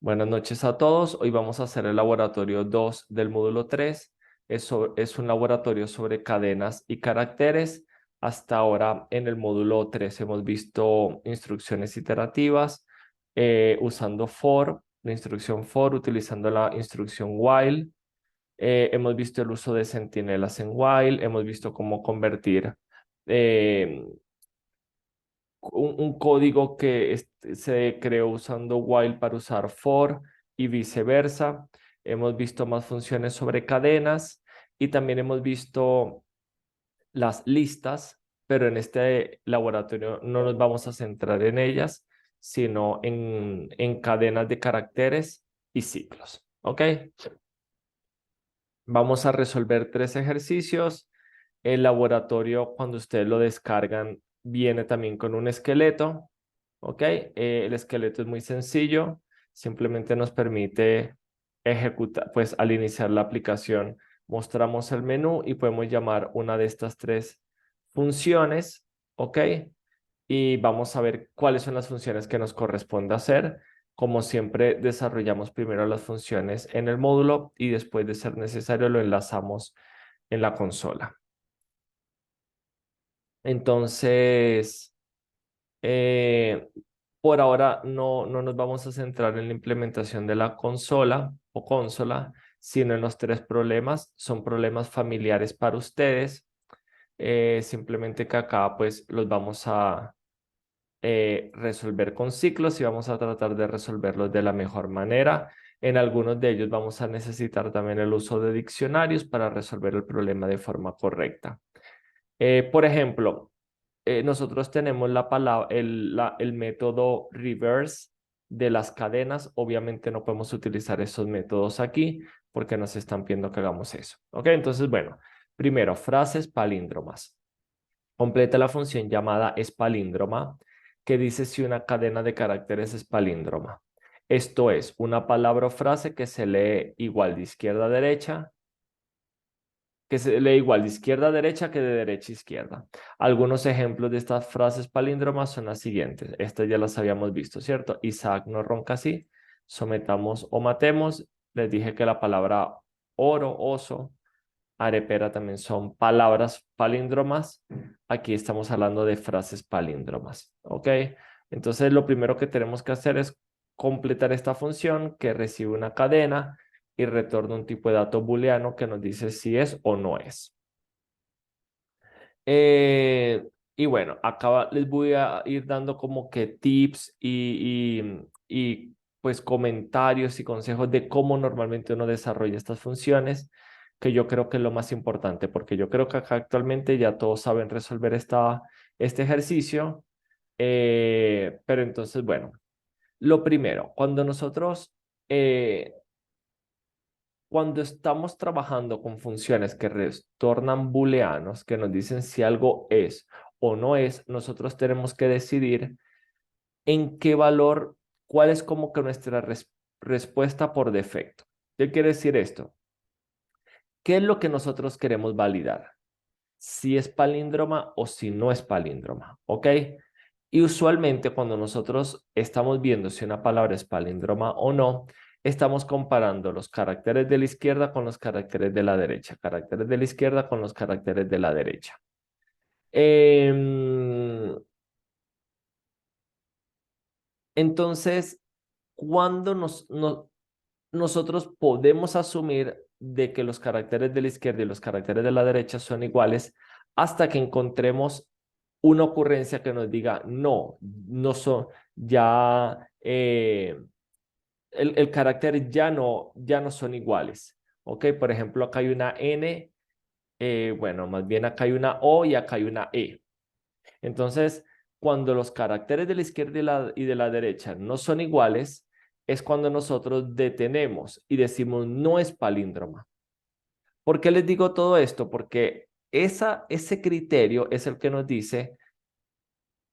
Buenas noches a todos. Hoy vamos a hacer el laboratorio 2 del módulo 3. Es un laboratorio sobre cadenas y caracteres. Hasta ahora en el módulo 3 hemos visto instrucciones iterativas usando for, la instrucción for, utilizando la instrucción while. Hemos visto el uso de centinelas en while. Hemos visto cómo convertir eh, un código que se creó usando while para usar for y viceversa. Hemos visto más funciones sobre cadenas y también hemos visto las listas, pero en este laboratorio no nos vamos a centrar en ellas, sino en cadenas de caracteres y ciclos. ¿Ok? Vamos a resolver 3 ejercicios. El laboratorio, cuando ustedes lo descargan, viene también con un esqueleto. ¿Ok? El esqueleto es muy sencillo. Simplemente nos permite ejecutar, pues al iniciar la aplicación, mostramos el menú y podemos llamar una de estas 3 funciones. ¿Ok? Y vamos a ver cuáles son las funciones que nos corresponde hacer. Como siempre, desarrollamos primero las funciones en el módulo y después de ser necesario lo enlazamos en la consola. Entonces, eh, por ahora no nos vamos a centrar en la implementación de la consola o consola, sino en los 3 problemas. Son problemas familiares para ustedes. Simplemente que acá pues los vamos a resolver con ciclos y vamos a tratar de resolverlos de la mejor manera. En algunos de ellos vamos a necesitar también el uso de diccionarios para resolver el problema de forma correcta. Por ejemplo, nosotros tenemos el método reverse de las cadenas. Obviamente no podemos utilizar esos métodos aquí porque nos están pidiendo que hagamos eso. ¿Ok? Entonces, bueno, primero, frases palíndromas. Completa la función llamada espalíndroma, que dice si una cadena de caracteres es palíndroma. Esto es una palabra o frase que se lee igual de izquierda a derecha, que se lee igual de izquierda a derecha que de derecha a izquierda. Algunos ejemplos de estas frases palíndromas son las siguientes. Estas ya las habíamos visto, ¿cierto? Isaac no ronca así. Sometamos o matemos. Les dije que la palabra oro, oso, arepera también son palabras palíndromas. Aquí estamos hablando de frases palíndromas, ¿ok? Entonces lo primero que tenemos que hacer es completar esta función que recibe una cadena y retorna un tipo de dato booleano que nos dice si es o no es. Eh, y bueno, acá les voy a ir dando como que tips pues comentarios y consejos de cómo normalmente uno desarrolla estas funciones, que yo creo que es lo más importante, porque yo creo que acá actualmente ya todos saben resolver este ejercicio. Pero entonces, bueno, lo primero, cuando estamos trabajando con funciones que retornan booleanos, que nos dicen si algo es o no es, nosotros tenemos que decidir en qué valor, cuál es como que nuestra respuesta por defecto. ¿Qué quiere decir esto? ¿Qué es lo que nosotros queremos validar? Si es palíndroma o si no es palíndroma, ¿ok? Y usualmente cuando nosotros estamos viendo si una palabra es palíndroma o no, estamos comparando los caracteres de la izquierda con los caracteres de la derecha, caracteres de la izquierda con los caracteres de la derecha. Entonces, cuando nosotros podemos asumir de que los caracteres de la izquierda y los caracteres de la derecha son iguales hasta que encontremos una ocurrencia que nos diga, no, no son, ya el carácter ya no son iguales. ¿Ok? Por ejemplo, acá hay una N, bueno, más bien acá hay una O y acá hay una E. Entonces, cuando los caracteres de la izquierda y de la derecha no son iguales, es cuando nosotros detenemos y decimos no es palíndroma. ¿Por qué les digo todo esto? Porque ese criterio es el que nos dice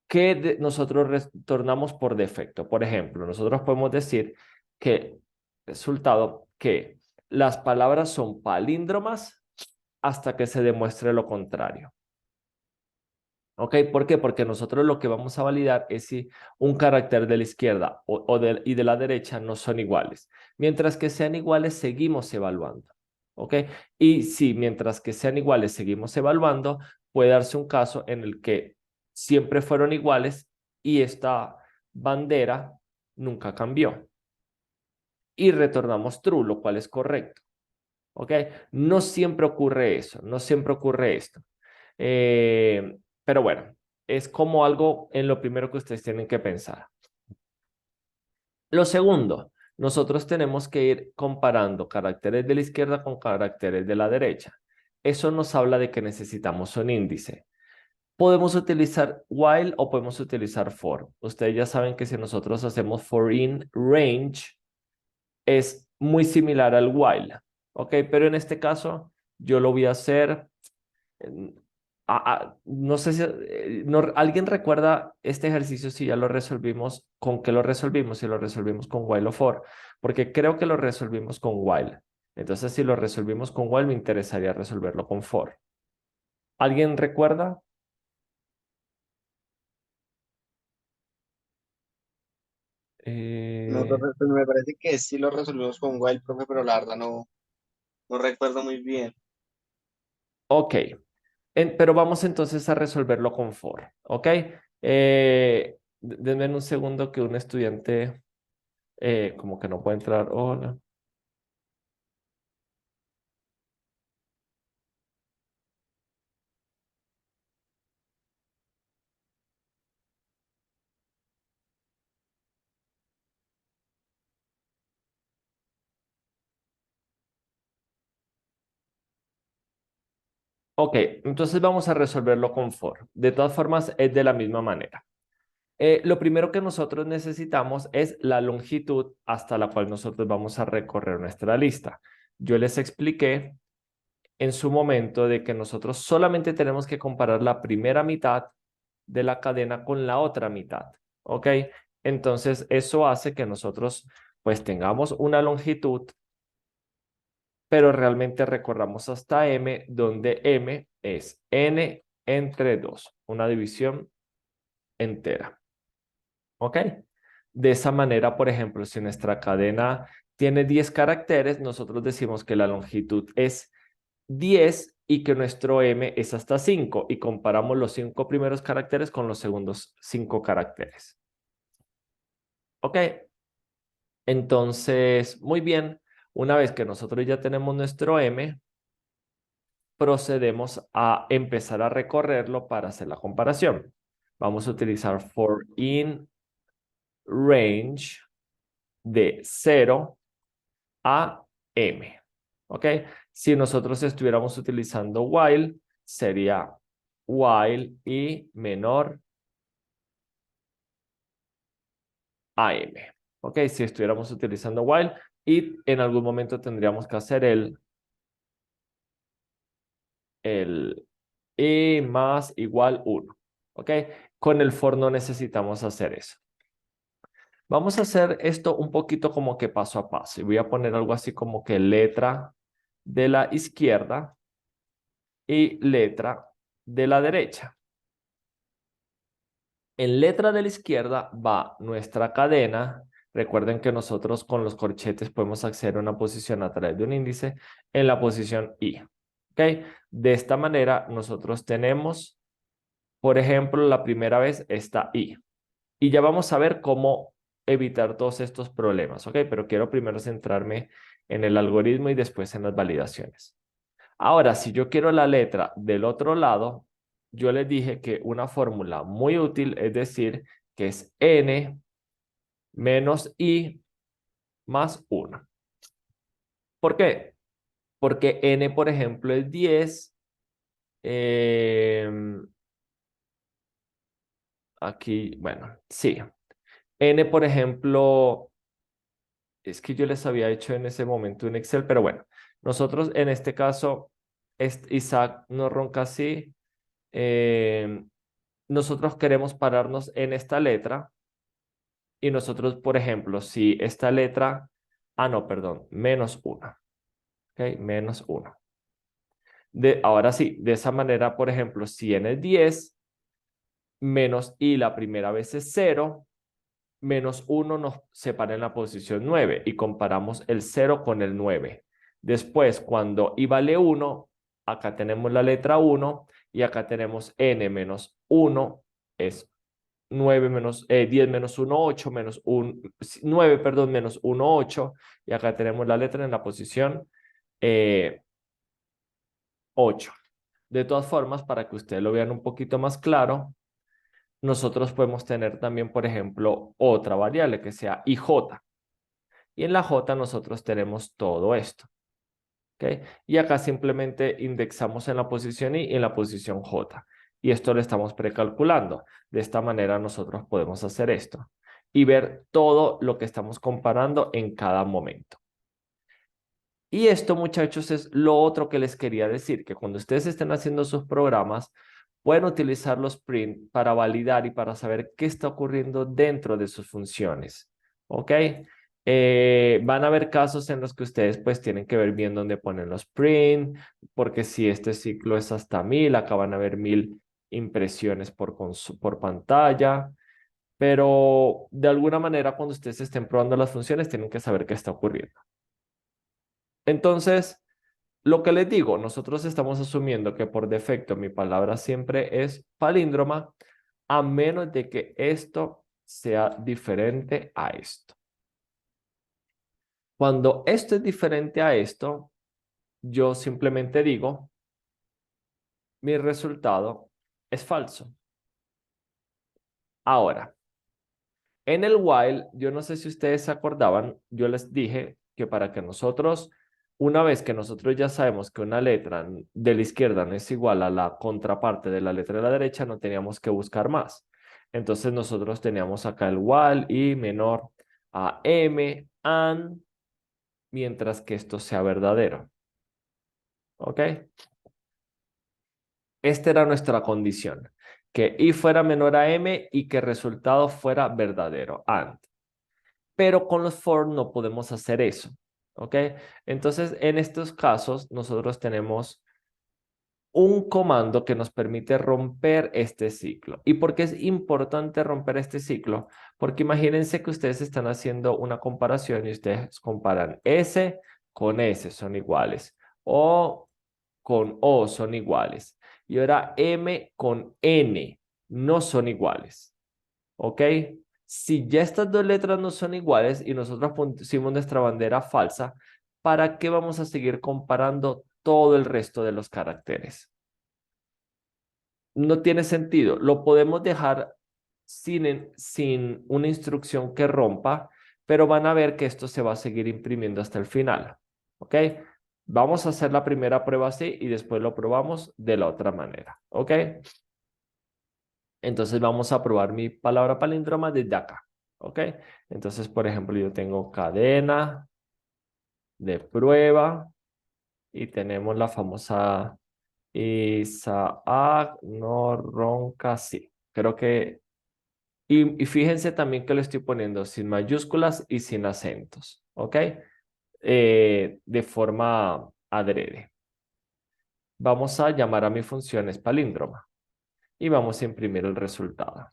que nosotros retornamos por defecto. Por ejemplo, nosotros podemos decir que, resultado, que las palabras son palíndromas hasta que se demuestre lo contrario. ¿Ok? ¿Por qué? Porque nosotros lo que vamos a validar es si un carácter de la izquierda y de la derecha no son iguales. Mientras que sean iguales, seguimos evaluando. ¿Ok? Y si mientras que sean iguales seguimos evaluando, puede darse un caso en el que siempre fueron iguales y esta bandera nunca cambió. Y retornamos true, lo cual es correcto. ¿Ok? No siempre ocurre eso, no siempre ocurre esto. Pero bueno, es como algo en lo primero que ustedes tienen que pensar. Lo segundo, nosotros tenemos que ir comparando caracteres de la izquierda con caracteres de la derecha. Eso nos habla de que necesitamos un índice. Podemos utilizar while o podemos utilizar for. Ustedes ya saben que si nosotros hacemos for in range, es muy similar al while. ¿Ok? Pero en este caso, yo lo voy a hacer no sé si alguien recuerda este ejercicio si ya lo resolvimos, con qué lo resolvimos, si lo resolvimos con while o for, porque creo que lo resolvimos con while. Entonces, si lo resolvimos con while, me interesaría resolverlo con for. ¿Alguien recuerda? No, Eh, profe, pues me parece que sí lo resolvimos con Wild, profe, pero la verdad no recuerdo muy bien. ok, pero vamos entonces a resolverlo con for, ¿ok? Denme un segundo que un estudiante como que no puede entrar. Hola. Ok, entonces vamos a resolverlo con for. De todas formas, es de la misma manera. Lo primero que nosotros necesitamos es la longitud hasta la cual nosotros vamos a recorrer nuestra lista. Yo les expliqué en su momento de que nosotros solamente tenemos que comparar la primera mitad de la cadena con la otra mitad. ¿Ok? Entonces, eso hace que nosotros pues tengamos una longitud pero realmente recorramos hasta m, donde m es n entre 2, una división entera. ¿Ok? De esa manera, por ejemplo, si nuestra cadena tiene 10 caracteres, nosotros decimos que la longitud es 10 y que nuestro m es hasta 5 y comparamos los 5 primeros caracteres con los segundos 5 caracteres. ¿Ok? Entonces, muy bien, una vez que nosotros ya tenemos nuestro m, procedemos a empezar a recorrerlo para hacer la comparación. Vamos a utilizar for in range de 0 a m. ¿Ok? Si nosotros estuviéramos utilizando while, sería while y menor a m. ¿Ok? Si estuviéramos utilizando while y en algún momento tendríamos que hacer el y más igual 1. ¿Ok? Con el for no necesitamos hacer eso. Vamos a hacer esto un poquito como que paso a paso. Y voy a poner algo así como que letra de la izquierda y letra de la derecha. En letra de la izquierda va nuestra cadena. Recuerden que nosotros con los corchetes podemos acceder a una posición a través de un índice en la posición I. ¿Ok? De esta manera nosotros tenemos, por ejemplo, la primera vez está I. Y ya vamos a ver cómo evitar todos estos problemas, ¿ok? Pero quiero primero centrarme en el algoritmo y después en las validaciones. Ahora, si yo quiero la letra del otro lado, yo les dije que una fórmula muy útil es decir que es n menos i más 1. ¿Por qué? Porque n, por ejemplo, es 10. Aquí, bueno, sí. N, por ejemplo, es que yo les había hecho en ese momento un Excel, pero bueno, nosotros en este caso, Isaac nos ronca así. eh, nosotros queremos pararnos en esta letra y nosotros, por ejemplo, si esta letra, no, perdón, menos 1, ¿ok? Menos 1. Ahora sí, de esa manera, por ejemplo, si n es 10, menos i la primera vez es 0, menos 1 nos separa en la posición 9 y comparamos el 0 con el 9. Después, cuando i vale 1, acá tenemos la letra 1 y acá tenemos n menos 1 es 9 menos, 10 menos 1, 8, menos 1, 9, perdón, menos 1, 8. Y acá tenemos la letra en la posición 8. De todas formas, para que ustedes lo vean un poquito más claro, nosotros podemos tener también, por ejemplo, otra variable que sea ij. Y en la j nosotros tenemos todo esto. ¿Ok? Y acá simplemente indexamos en la posición i y en la posición j. Y esto lo estamos precalculando. De esta manera nosotros podemos hacer esto y ver todo lo que estamos comparando en cada momento. Y esto, muchachos, es lo otro que les quería decir, que cuando ustedes estén haciendo sus programas, pueden utilizar los print para validar y para saber qué está ocurriendo dentro de sus funciones. ¿Ok? Van a haber casos en los que ustedes pues tienen que ver bien dónde ponen los print, porque si este ciclo es hasta 1000, acá van a haber 1000 impresiones por pantalla, pero de alguna manera cuando ustedes estén probando las funciones tienen que saber qué está ocurriendo. Entonces, lo que les digo, nosotros estamos asumiendo que por defecto mi palabra siempre es palíndroma, a menos de que esto sea diferente a esto. Cuando esto es diferente a esto, yo simplemente digo, mi resultado es falso. Ahora, en el while, yo no sé si ustedes se acordaban, yo les dije que para que nosotros, una vez que nosotros ya sabemos que una letra de la izquierda no es igual a la contraparte de la letra de la derecha, no teníamos que buscar más. Entonces nosotros teníamos acá el while y menor a m, and, mientras que esto sea verdadero. ¿Ok? Esta era nuestra condición, que i fuera menor a m y que el resultado fuera verdadero, and. Pero con los for no podemos hacer eso, ¿ok? Entonces, en estos casos, nosotros tenemos un comando que nos permite romper este ciclo. ¿Y por qué es importante romper este ciclo? Porque imagínense que ustedes están haciendo una comparación y ustedes comparan S con S, son iguales, o con O son iguales, y ahora M con N no son iguales. ¿Ok? Si ya estas dos letras no son iguales y nosotros pusimos nuestra bandera falsa, ¿para qué vamos a seguir comparando todo el resto de los caracteres? No tiene sentido. Lo podemos dejar sin una instrucción que rompa, pero van a ver que esto se va a seguir imprimiendo hasta el final. ¿Ok? Vamos a hacer la primera prueba así y después lo probamos de la otra manera. ¿Ok? Entonces vamos a probar mi palabra palíndroma desde acá. ¿Ok? Entonces, por ejemplo, yo tengo cadena de prueba y tenemos la famosa Isaac no ronca, sí. Creo que... Y fíjense también que lo estoy poniendo sin mayúsculas y sin acentos. ¿Ok? De forma adrede. Vamos a llamar a mi función es palíndroma y vamos a imprimir el resultado.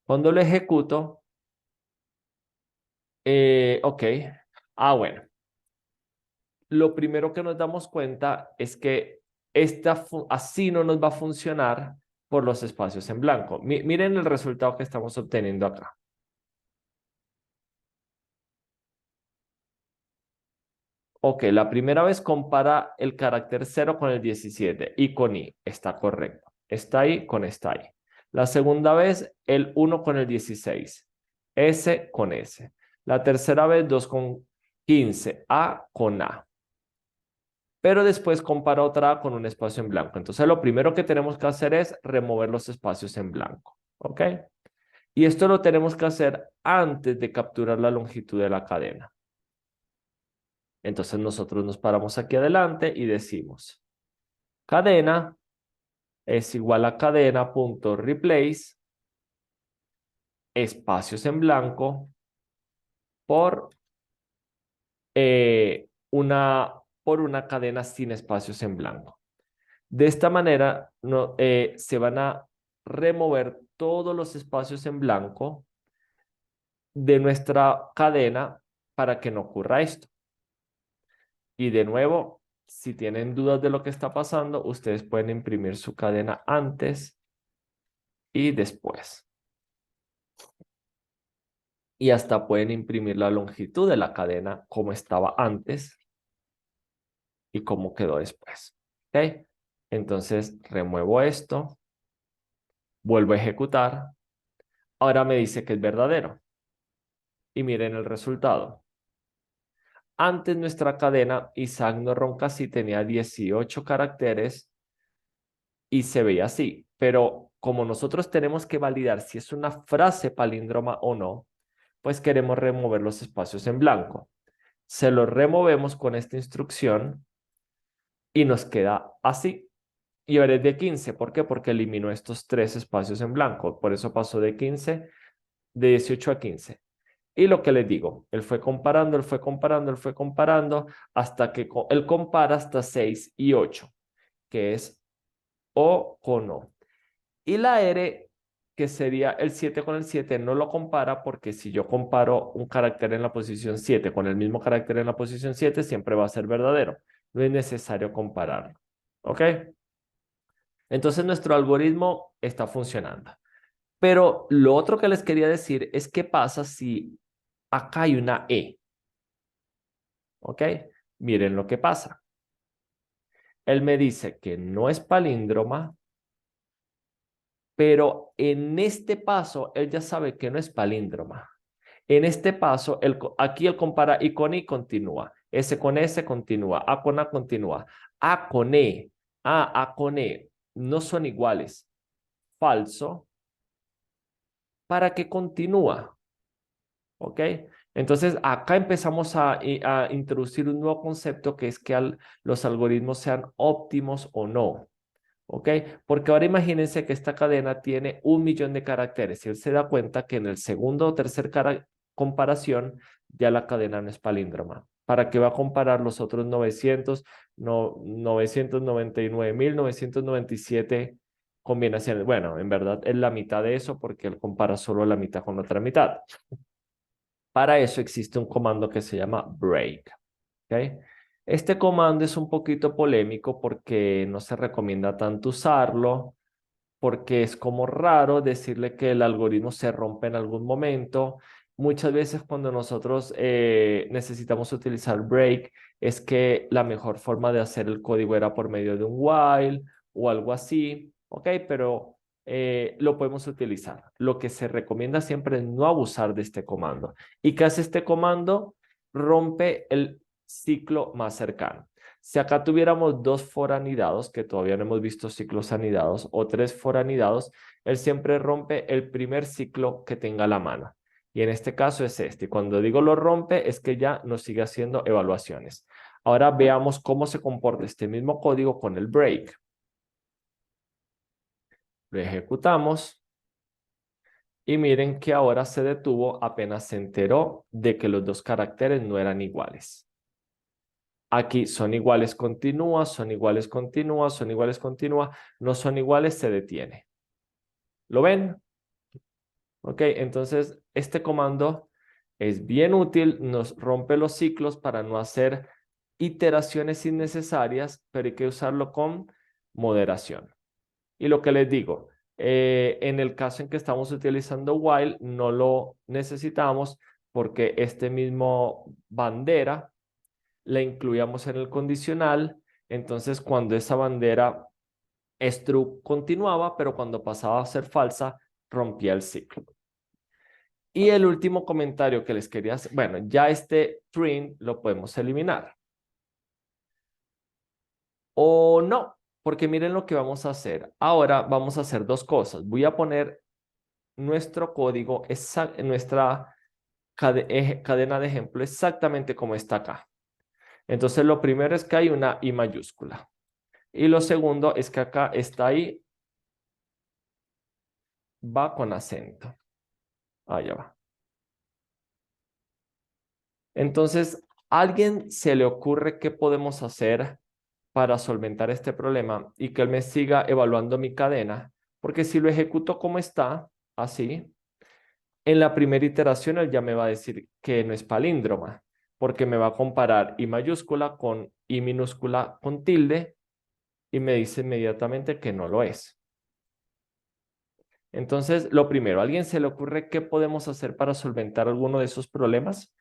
Cuando lo ejecuto, ok. Bueno. Lo primero que nos damos cuenta es que así no nos va a funcionar por los espacios en blanco. Miren el resultado que estamos obteniendo acá. Ok, la primera vez compara el carácter 0 con el 17 y con i. Está correcto. Está ahí con está ahí. La segunda vez, el 1 con el 16. S con S. La tercera vez, 2 con 15. A con A. Pero después compara otra A con un espacio en blanco. Entonces, lo primero que tenemos que hacer es remover los espacios en blanco. ¿Ok? Y esto lo tenemos que hacer antes de capturar la longitud de la cadena. Entonces, nosotros nos paramos aquí adelante y decimos, cadena es igual a cadena.replace espacios en blanco por por una cadena sin espacios en blanco. De esta manera se van a remover todos los espacios en blanco de nuestra cadena para que no ocurra esto. Y de nuevo, si tienen dudas de lo que está pasando, ustedes pueden imprimir su cadena antes y después. Y hasta pueden imprimir la longitud de la cadena como estaba antes y cómo quedó después. ¿Ok? Entonces remuevo esto, vuelvo a ejecutar. Ahora me dice que es verdadero. Y miren el resultado. Antes nuestra cadena Isaac no ronca sí tenía 18 caracteres y se veía así. Pero como nosotros tenemos que validar si es una frase palíndroma o no, pues queremos remover los espacios en blanco. Se los removemos con esta instrucción y nos queda así. Y ahora es de 15. ¿Por qué? Porque eliminó estos tres espacios en blanco. Por eso pasó de 15, de 18 a 15. Y lo que les digo, él fue comparando, él fue comparando, él fue comparando, hasta que él compara hasta 6 y 8, que es O con O. Y la R, que sería el 7 con el 7, no lo compara porque si yo comparo un carácter en la posición 7 con el mismo carácter en la posición 7, siempre va a ser verdadero. No es necesario compararlo. ¿Ok? Entonces nuestro algoritmo está funcionando. Pero lo otro que les quería decir es qué pasa si acá hay una E. ¿Ok? Miren lo que pasa. Él me dice que no es palíndroma, pero en este paso él ya sabe que no es palíndroma. En este paso, aquí él compara I con I continúa, S con S continúa, A con A continúa, A con E, A con E no son iguales. Falso, para que continúa. ¿Ok? Entonces, acá empezamos a introducir un nuevo concepto que es que los algoritmos sean óptimos o no. ¿Ok? Porque ahora imagínense que esta cadena tiene 1 millón de caracteres y él se da cuenta que en el segundo o tercer comparación ya la cadena no es palíndroma. ¿Para qué va a comparar los otros 999.997 combinaciones? Bueno, en verdad es la mitad de eso porque él compara solo la mitad con otra mitad. Para eso existe un comando que se llama break. ¿Ok? Este comando es un poquito polémico porque no se recomienda tanto usarlo, porque es como raro decirle que el algoritmo se rompe en algún momento. Muchas veces cuando nosotros necesitamos utilizar break es que la mejor forma de hacer el código era por medio de un while o algo así, ¿ok? Pero lo podemos utilizar. Lo que se recomienda siempre es no abusar de este comando. ¿Y qué hace este comando? Rompe el ciclo más cercano. Si acá tuviéramos 2 for-anidados, que todavía no hemos visto ciclos anidados, o 3 for-anidados, él siempre rompe el primer ciclo que tenga a la mano. Y en este caso es este. Y cuando digo lo rompe, es que ya nos sigue haciendo evaluaciones. Ahora veamos cómo se comporta este mismo código con el break. Lo ejecutamos. Y miren que ahora se detuvo apenas se enteró de que los dos caracteres no eran iguales. Aquí son iguales, continúa, son iguales, continúa, son iguales, continúa, no son iguales, se detiene. ¿Lo ven? Ok, entonces este comando es bien útil, nos rompe los ciclos para no hacer iteraciones innecesarias, pero hay que usarlo con moderación. Y lo que les digo, en el caso en que estamos utilizando while, no lo necesitamos porque este mismo bandera la incluíamos en el condicional, entonces cuando esa bandera es true continuaba, pero cuando pasaba a ser falsa, rompía el ciclo. Y el último comentario que les quería hacer, bueno, ya este print lo podemos eliminar. O no, porque miren lo que vamos a hacer. Ahora vamos a hacer dos cosas. Voy a poner nuestro código, nuestra cadena de ejemplo exactamente como está acá. Entonces lo primero es que hay una I mayúscula. Y lo segundo es que acá está ahí, va con acento. Allá va. Entonces, ¿A alguien se le ocurre qué podemos hacer para solventar este problema y que él me siga evaluando mi cadena? Porque si lo ejecuto como está, así, en la primera iteración él ya me va a decir que no es palíndroma, porque me va a comparar I mayúscula con I minúscula con tilde y me dice inmediatamente que no lo es. Entonces, lo primero, ¿a alguien se le ocurre qué podemos hacer para solventar alguno de esos problemas?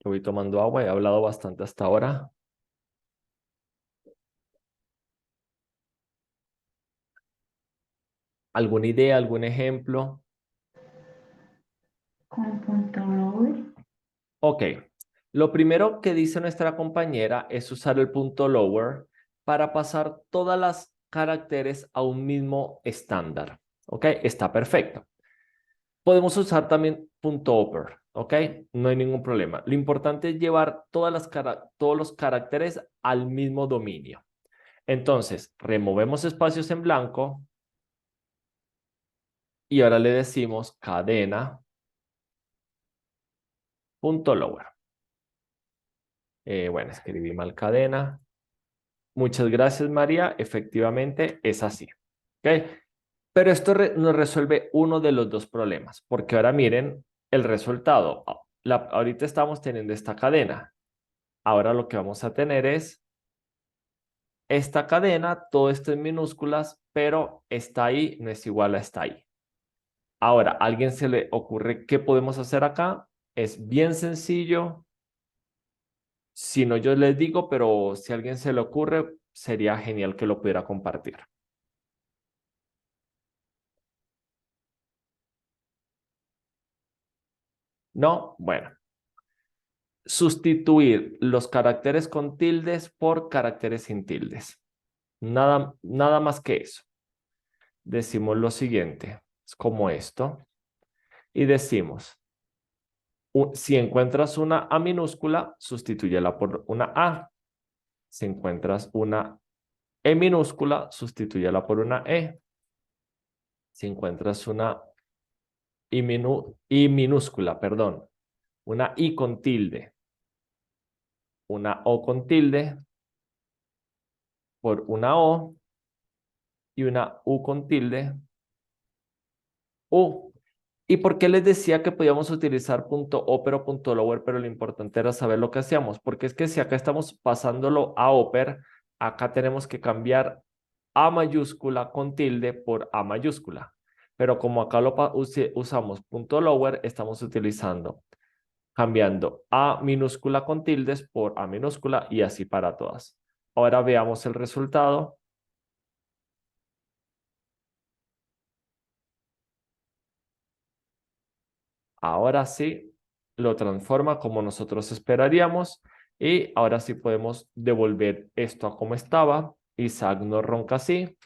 Yo voy tomando agua, he hablado bastante hasta ahora. ¿Alguna idea, algún ejemplo? Con punto lower. Ok, lo primero que dice nuestra compañera es usar el punto lower para pasar todas las caracteres a un mismo estándar. Ok, está perfecto. Podemos usar también punto upper. Ok, no hay ningún problema. Lo importante es llevar todos los caracteres al mismo dominio. Entonces, removemos espacios en blanco y ahora le decimos cadena punto lower. Bueno, escribí mal cadena. Muchas gracias, María. Efectivamente, es así. ¿Ok? Pero esto nos resuelve uno de los dos problemas, porque ahora miren el resultado. Ahorita estamos teniendo esta cadena. Ahora lo que vamos a tener es esta cadena, todo esto en minúsculas, pero está ahí no es igual a está ahí. Ahora, ¿a alguien se le ocurre qué podemos hacer acá? Es bien sencillo. Si no, yo les digo, pero si a alguien se le ocurre, sería genial que lo pudiera compartir. ¿No? Bueno, sustituir los caracteres con tildes por caracteres sin tildes. Nada más que eso. Decimos lo siguiente, es como esto, y decimos, si encuentras una A minúscula, sustitúyela por una A. Si encuentras una E minúscula, sustitúyela por una E. Si encuentras una I minúscula, perdón, una I con tilde, una O con tilde, por una O y una U con tilde, U. ¿Y por qué les decía que podíamos utilizar punto .oper punto .lower, pero lo importante era saber lo que hacíamos? Porque es que si acá estamos pasándolo a oper, acá tenemos que cambiar A mayúscula con tilde por A mayúscula. Pero como acá usamos punto .lower, estamos cambiando A minúscula con tildes por A minúscula y así para todas. Ahora veamos el resultado. Ahora sí lo transforma como nosotros esperaríamos y ahora sí podemos devolver esto a como estaba. Isaac no ronca así.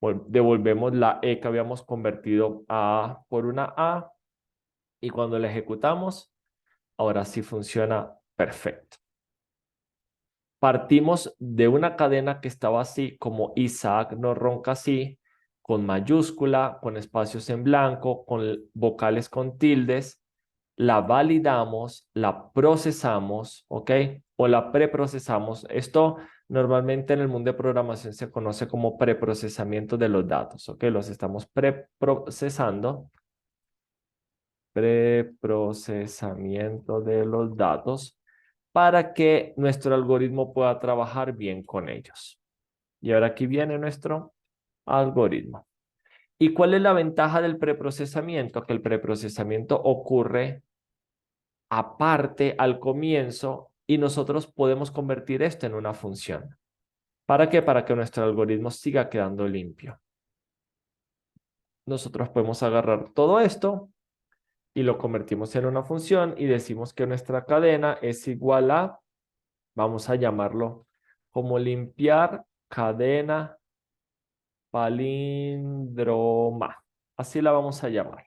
Devolvemos la E que habíamos convertido por una A y cuando la ejecutamos, ahora sí funciona perfecto. Partimos de una cadena que estaba así como Isaac no ronca así, con mayúscula, con espacios en blanco, con vocales con tildes, la validamos, la procesamos, ¿ok? O la preprocesamos. Esto normalmente en el mundo de programación se conoce como preprocesamiento de los datos, ¿ok? Los estamos preprocesando. Preprocesamiento de los datos para que nuestro algoritmo pueda trabajar bien con ellos. Y ahora aquí viene nuestro algoritmo. ¿Y cuál es la ventaja del preprocesamiento? Que el preprocesamiento ocurre aparte al comienzo y nosotros podemos convertir esto en una función. ¿Para qué? Para que nuestro algoritmo siga quedando limpio. Nosotros podemos agarrar todo esto y lo convertimos en una función y decimos que nuestra cadena es igual a, vamos a llamarlo como limpiar cadena palíndroma. Así la vamos a llamar.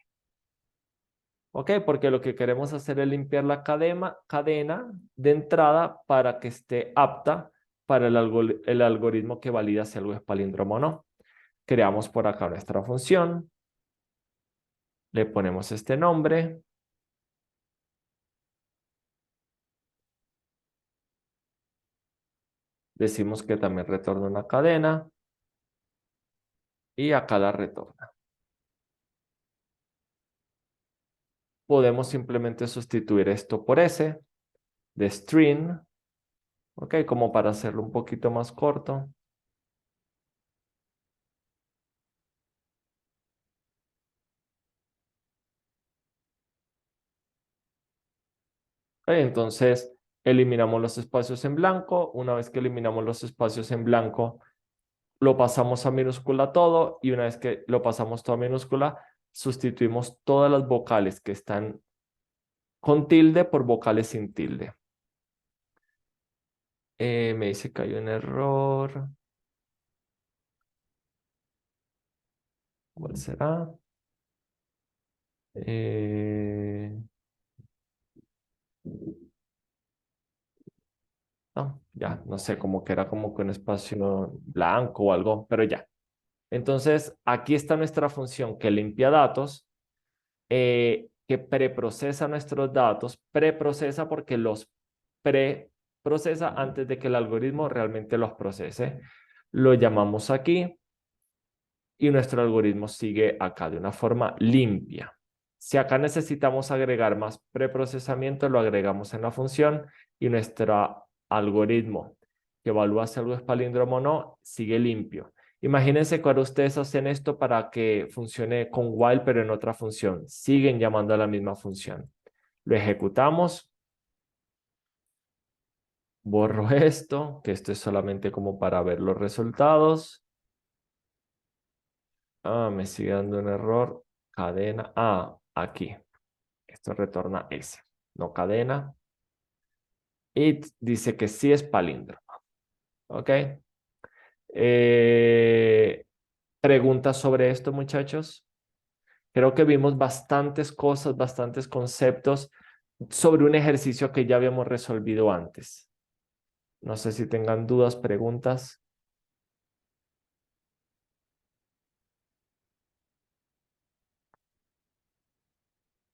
¿Ok? Porque lo que queremos hacer es limpiar la cadena de entrada para que esté apta para el algoritmo que valida si algo es palíndromo o no. Creamos por acá nuestra función. Le ponemos este nombre. Decimos que también retorna una cadena. Y acá la retorna. Podemos simplemente sustituir esto por S de string. Ok, como para hacerlo un poquito más corto. Entonces, eliminamos los espacios en blanco. Una vez que eliminamos los espacios en blanco, lo pasamos a minúscula todo. Y una vez que lo pasamos todo a minúscula, sustituimos todas las vocales que están con tilde por vocales sin tilde. Me dice que hay un error. ¿Cuál será? No, ya, no sé, como que era como que un espacio blanco o algo, pero ya. Entonces, aquí está nuestra función que limpia datos, que preprocesa nuestros datos, preprocesa porque los preprocesa antes de que el algoritmo realmente los procese. Lo llamamos aquí y nuestro algoritmo sigue acá de una forma limpia. Si acá necesitamos agregar más preprocesamiento, lo agregamos en la función y nuestro algoritmo que evalúa si algo es palíndromo o no, sigue limpio. Imagínense que ahora ustedes hacen esto para que funcione con while, pero en otra función. Siguen llamando a la misma función. Lo ejecutamos. Borro esto, que esto es solamente como para ver los resultados. Me sigue dando un error. Cadena. Aquí. Esto retorna S, no cadena. Y dice que sí es palíndromo. ¿Ok? ¿Preguntas sobre esto, muchachos? Creo que vimos bastantes cosas, bastantes conceptos sobre un ejercicio que ya habíamos resolvido antes. No sé si tengan dudas, preguntas.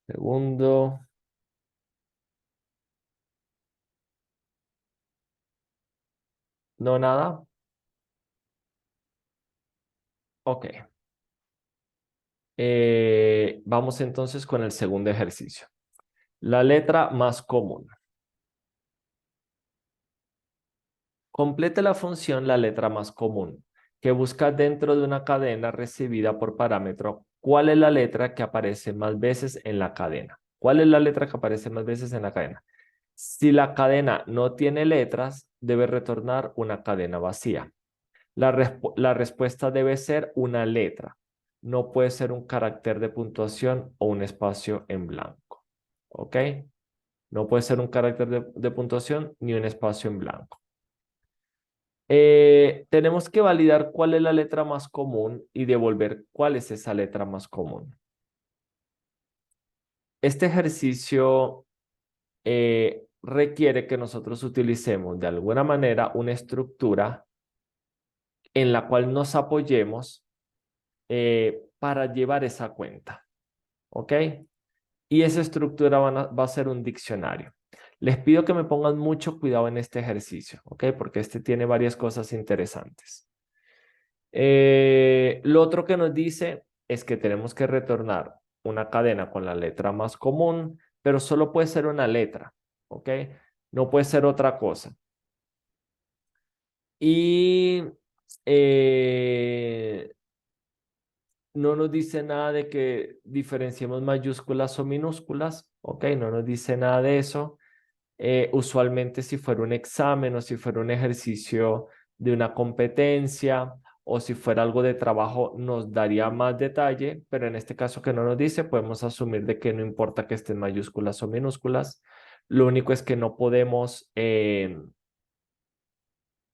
Segundo. ¿No nada? Ok. Vamos entonces con el segundo ejercicio. La letra más común. Complete la función la letra más común, que busca dentro de una cadena recibida por parámetro cuál es la letra que aparece más veces en la cadena. ¿Cuál es la letra que aparece más veces en la cadena? Si la cadena no tiene letras, debe retornar una cadena vacía. La respuesta debe ser una letra. No puede ser un carácter de puntuación o un espacio en blanco. ¿Ok? No puede ser un carácter de puntuación ni un espacio en blanco. Tenemos que validar cuál es la letra más común y devolver cuál es esa letra más común. Este ejercicio requiere que nosotros utilicemos de alguna manera una estructura en la cual nos apoyemos para llevar esa cuenta. ¿Ok? Y esa estructura va a ser un diccionario. Les pido que me pongan mucho cuidado en este ejercicio, ¿ok? Porque este tiene varias cosas interesantes. Lo otro que nos dice es que tenemos que retornar una cadena con la letra más común, pero solo puede ser una letra, ¿ok? No puede ser otra cosa. Y no nos dice nada de que diferenciemos mayúsculas o minúsculas, ¿ok? No nos dice nada de eso. Usualmente si fuera un examen o si fuera un ejercicio de una competencia o si fuera algo de trabajo nos daría más detalle, pero en este caso que no nos dice, podemos asumir de que no importa que estén mayúsculas o minúsculas. Lo único es que no podemos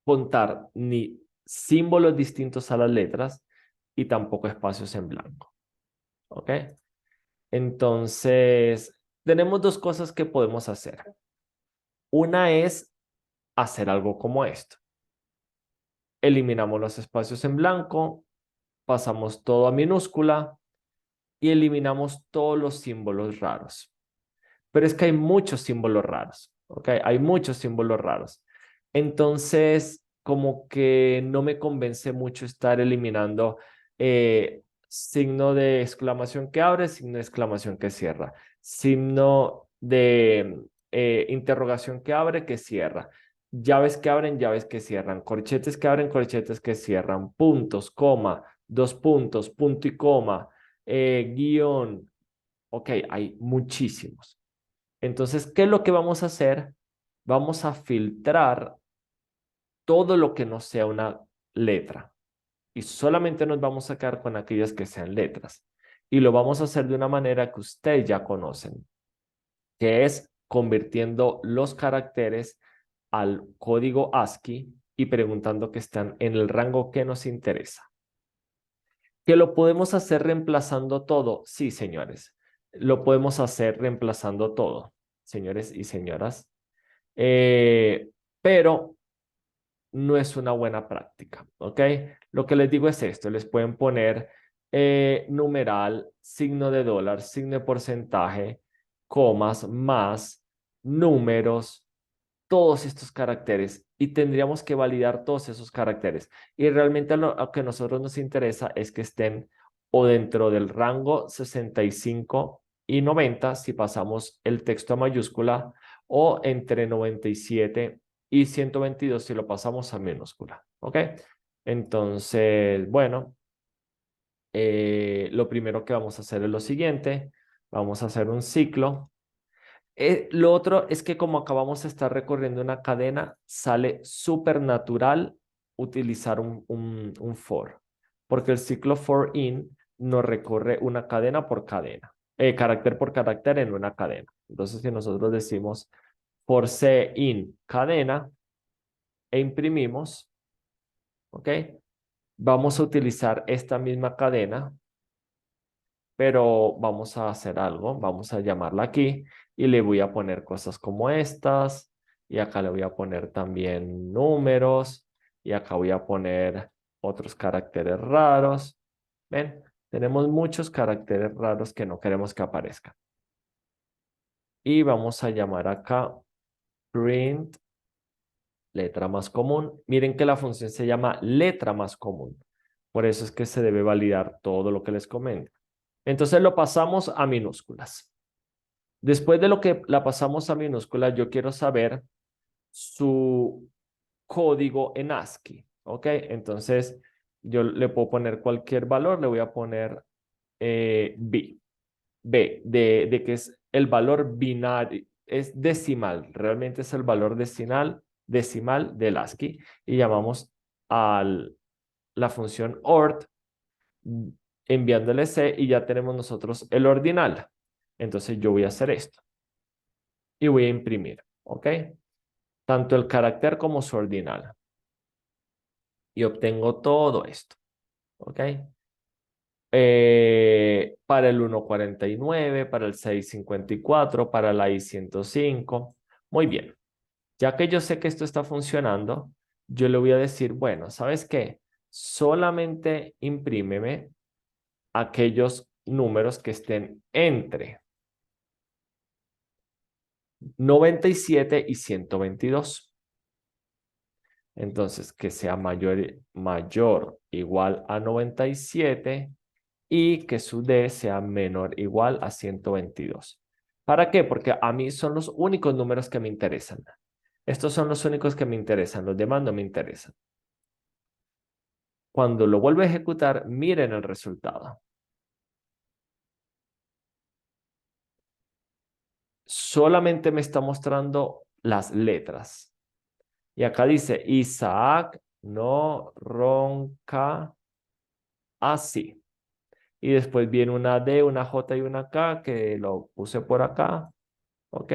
contar ni símbolos distintos a las letras y tampoco espacios en blanco. ¿Ok? Entonces, tenemos dos cosas que podemos hacer. Una es hacer algo como esto. Eliminamos los espacios en blanco, pasamos todo a minúscula y eliminamos todos los símbolos raros. Pero es que hay muchos símbolos raros, ¿ok? Hay muchos símbolos raros. Entonces, como que no me convence mucho estar eliminando signo de exclamación que abre, signo de exclamación que cierra, signo de interrogación que abre, que cierra, llaves que abren, llaves que cierran, corchetes que abren, corchetes que cierran, puntos, coma, dos puntos, punto y coma, guión. Ok, hay muchísimos. Entonces, ¿qué es lo que vamos a hacer? Vamos a filtrar todo lo que no sea una letra y solamente nos vamos a quedar con aquellas que sean letras. Y lo vamos a hacer de una manera que ustedes ya conocen, que es convirtiendo los caracteres al código ASCII y preguntando que están en el rango que nos interesa. ¿Que lo podemos hacer reemplazando todo? Sí, señores. Lo podemos hacer reemplazando todo, señores y señoras. Eh, pero no es una buena práctica, ¿ok? Lo que les digo es esto, les pueden poner numeral, signo de dólar, signo de porcentaje, comas, más, números, todos estos caracteres y tendríamos que validar todos esos caracteres. Y realmente lo que a nosotros nos interesa es que estén o dentro del rango 65 y 90 si pasamos el texto a mayúscula o entre 97 y 122 si lo pasamos a minúscula. ¿Ok? Entonces, bueno, lo primero que vamos a hacer es lo siguiente. Vamos a hacer un ciclo. Lo otro es que como acabamos de estar recorriendo una cadena, sale súper natural utilizar un for, porque el ciclo for in nos recorre una cadena por cadena, carácter por carácter en una cadena. Entonces, si nosotros decimos for c in cadena e imprimimos, ¿ok? Vamos a utilizar esta misma cadena pero vamos a hacer algo, vamos a llamarla aquí y le voy a poner cosas como estas y acá le voy a poner también números y acá voy a poner otros caracteres raros. ¿Ven? Tenemos muchos caracteres raros que no queremos que aparezcan. Y vamos a llamar acá print letra más común. Miren que la función se llama letra más común. Por eso es que se debe validar todo lo que les comento. Entonces lo pasamos a minúsculas. Después de lo que la pasamos a minúsculas, yo quiero saber su código en ASCII. ¿Ok? Entonces yo le puedo poner cualquier valor, le voy a poner B. B, de que es el valor binario, es decimal, realmente es el valor decimal del ASCII y llamamos a la función ord enviándole C y ya tenemos nosotros el ordinal. Entonces yo voy a hacer esto y voy a imprimir, ¿ok? Tanto el carácter como su ordinal. Y obtengo todo esto, ¿ok? Para el 1.49, para el 6.54, para la I-105. Muy bien. Ya que yo sé que esto está funcionando, yo le voy a decir, bueno, ¿sabes qué? Solamente imprímeme aquellos números que estén entre 97 y 122. Entonces, que sea mayor igual a 97 y que su D sea menor igual a 122. ¿Para qué? Porque a mí son los únicos números que me interesan. Estos son los únicos que me interesan, los demás no me interesan. Cuando lo vuelvo a ejecutar, miren el resultado. Solamente me está mostrando las letras. Y acá dice, Isaac no ronca así. Y después viene una D, una J y una K que lo puse por acá. ¿Ok?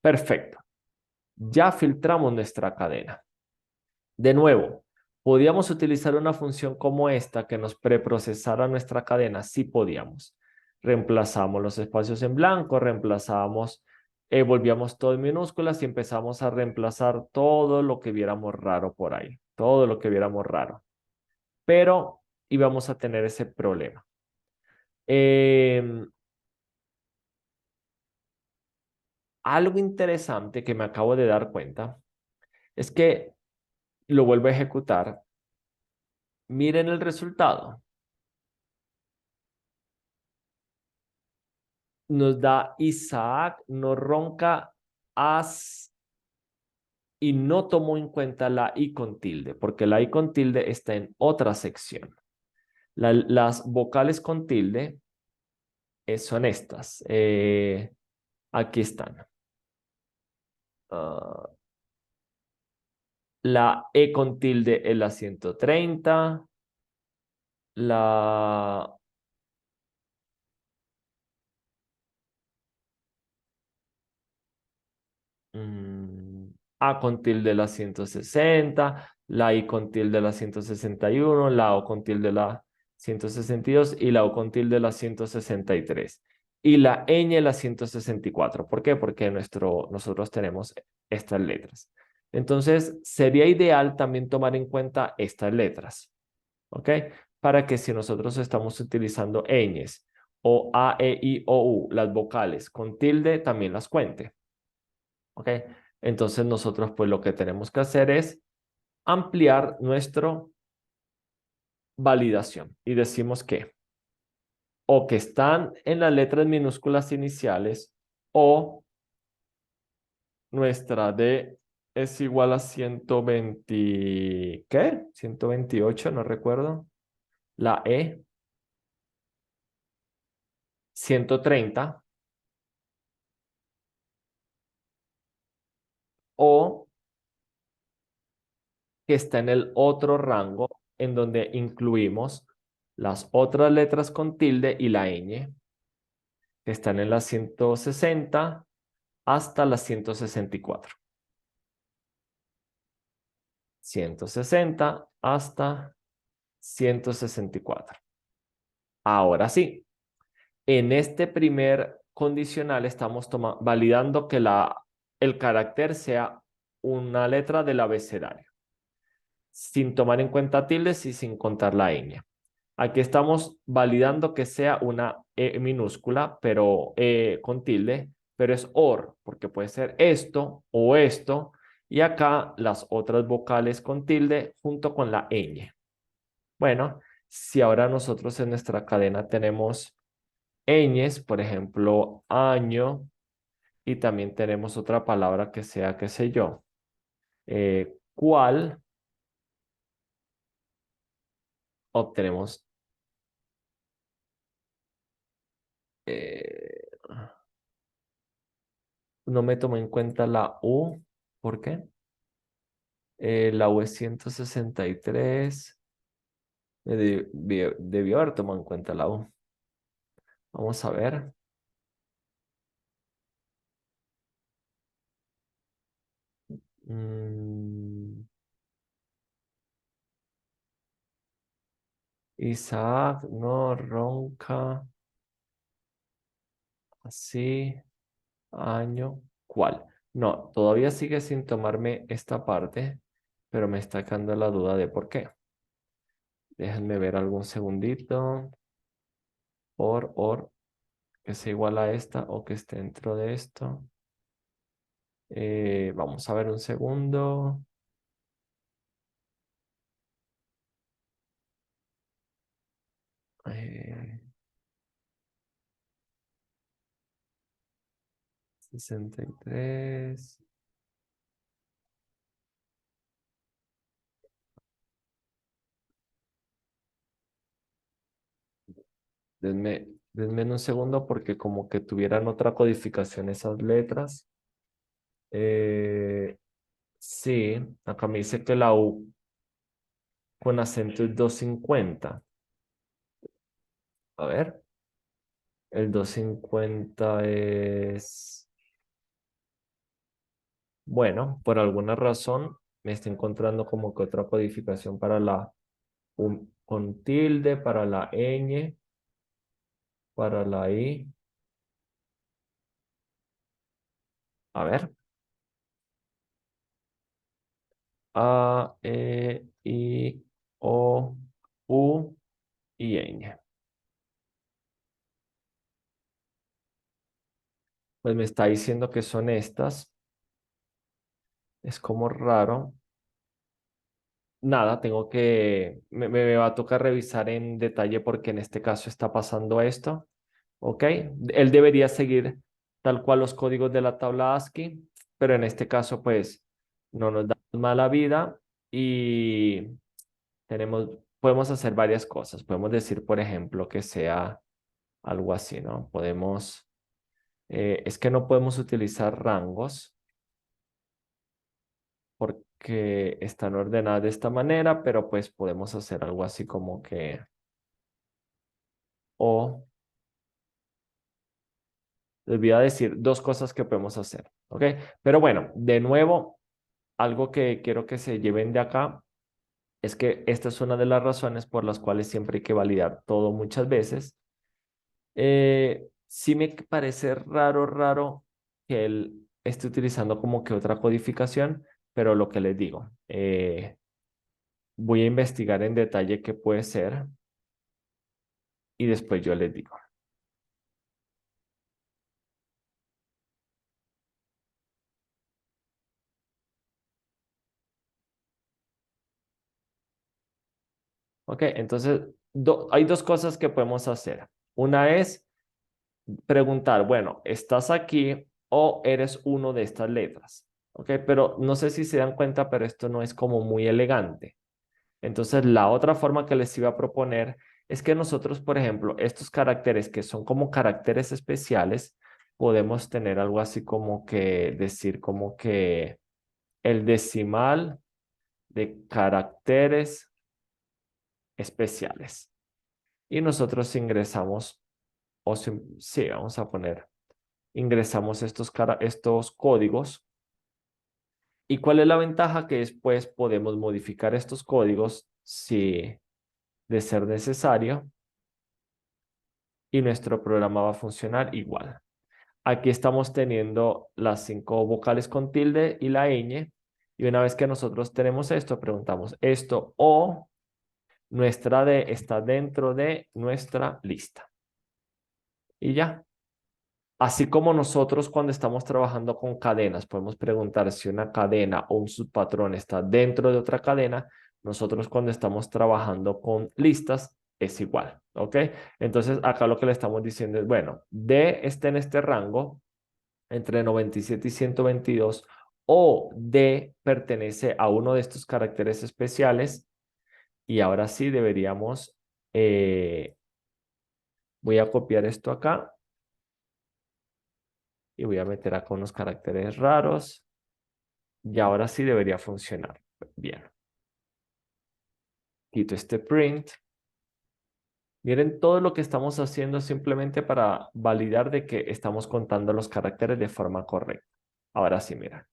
Perfecto. Ya filtramos nuestra cadena. De nuevo, ¿podíamos utilizar una función como esta que nos preprocesara nuestra cadena? Sí podíamos. Reemplazamos los espacios en blanco, reemplazamos, volvíamos todo en minúsculas y empezamos a reemplazar todo lo que viéramos raro por ahí, todo lo que viéramos raro. Pero íbamos a tener ese problema. Em, Algo interesante que me acabo de dar cuenta es que lo vuelvo a ejecutar. Miren el resultado. Nos da Isaac no ronca as y no tomó en cuenta la I con tilde, porque la I con tilde está en otra sección. Las vocales con tilde son estas. Aquí están. Uh, la E con tilde es la 130. La mm, A con tilde la 160, la I con tilde la 161, la O con tilde la 162 y la O con tilde la 163. Y la ñ la 164. ¿Por qué? Porque nosotros tenemos estas letras. Entonces, sería ideal también tomar en cuenta estas letras, ¿ok? Para que si nosotros estamos utilizando ñes o A, E, I, O, U, las vocales con tilde, también las cuente. ¿Ok? Entonces nosotros pues lo que tenemos que hacer es ampliar nuestra validación y decimos que o que están en las letras minúsculas iniciales o nuestra D es igual a 120, ¿qué? 128, no recuerdo. La E, 130 o que está en el otro rango en donde incluimos las otras letras con tilde y la ñ, que están en las 160 hasta las 164. 160 hasta 164. Ahora sí, en este primer condicional estamos validando que el carácter sea una letra del abecedario, sin tomar en cuenta tildes y sin contar la ñ. Aquí estamos validando que sea una E minúscula, pero con tilde, pero es OR, porque puede ser esto o esto, y acá las otras vocales con tilde junto con la ñ. Bueno, si ahora nosotros en nuestra cadena tenemos ñes, por ejemplo, año, y también tenemos otra palabra que sea, qué sé yo, cuál, obtenemos eh, no me tomé en cuenta la U. ¿Por qué? La U es 163. Debió haber tomado en cuenta la U. Vamos a ver. Mm, Isaac no ronca así. Año. ¿Cuál? No, todavía sigue sin tomarme esta parte, pero me está quedando la duda de por qué. Déjenme ver algún segundito. Or, que sea igual a esta o que esté dentro de esto. Vamos a ver un segundo. 63. Denme un segundo porque como que tuvieran otra codificación esas letras. Eh, sí, acá me dice que la U con acento es 250. A ver, el 250 es... Bueno, por alguna razón me está encontrando como que otra codificación para la U con tilde, para la ñ, para la I. A ver. A, E, I, O, U y ñ. Pues me está diciendo que son estas. Es como raro. Nada, me va a tocar revisar en detalle porque en este caso está pasando esto. ¿Ok? Él debería seguir tal cual los códigos de la tabla ASCII, pero en este caso, pues, no nos da mala vida y podemos hacer varias cosas. Podemos decir, por ejemplo, que sea algo así, ¿no? Es que no podemos utilizar rangos porque están ordenadas de esta manera, pero pues podemos hacer algo así como que, o les voy a decir dos cosas que podemos hacer, ¿ok? Pero bueno, de nuevo, algo que quiero que se lleven de acá es que esta es una de las razones por las cuales siempre hay que validar todo muchas veces. Sí me parece raro que él esté utilizando como que otra codificación, pero lo que les digo, voy a investigar en detalle qué puede ser y después yo les digo. Ok, entonces hay dos cosas que podemos hacer. Una es preguntar, bueno, ¿estás aquí o eres uno de estas letras? Ok, pero no sé si se dan cuenta, pero esto no es como muy elegante. Entonces, la otra forma que les iba a proponer es que nosotros, por ejemplo, estos caracteres que son como caracteres especiales, podemos tener algo así como que decir como que el decimal de caracteres especiales. Y nosotros ingresamos, sí, vamos a poner, ingresamos estos códigos. ¿Y cuál es la ventaja? Que después podemos modificar estos códigos si de ser necesario y nuestro programa va a funcionar igual. Aquí estamos teniendo las 5 vocales con tilde y la ñ. Y una vez que nosotros tenemos esto, preguntamos esto o nuestra D está dentro de nuestra lista. Y ya. Así como nosotros cuando estamos trabajando con cadenas, podemos preguntar si una cadena o un subpatrón está dentro de otra cadena, nosotros cuando estamos trabajando con listas es igual, ¿ok? Entonces acá lo que le estamos diciendo es, bueno, D está en este rango entre 97 y 122 o D pertenece a uno de estos caracteres especiales y ahora sí deberíamos, voy a copiar esto acá y voy a meter acá unos caracteres raros y ahora sí debería funcionar. Bien, quito este print. Miren todo lo que estamos haciendo simplemente para validar de que estamos contando los caracteres de forma correcta. Ahora sí, mira.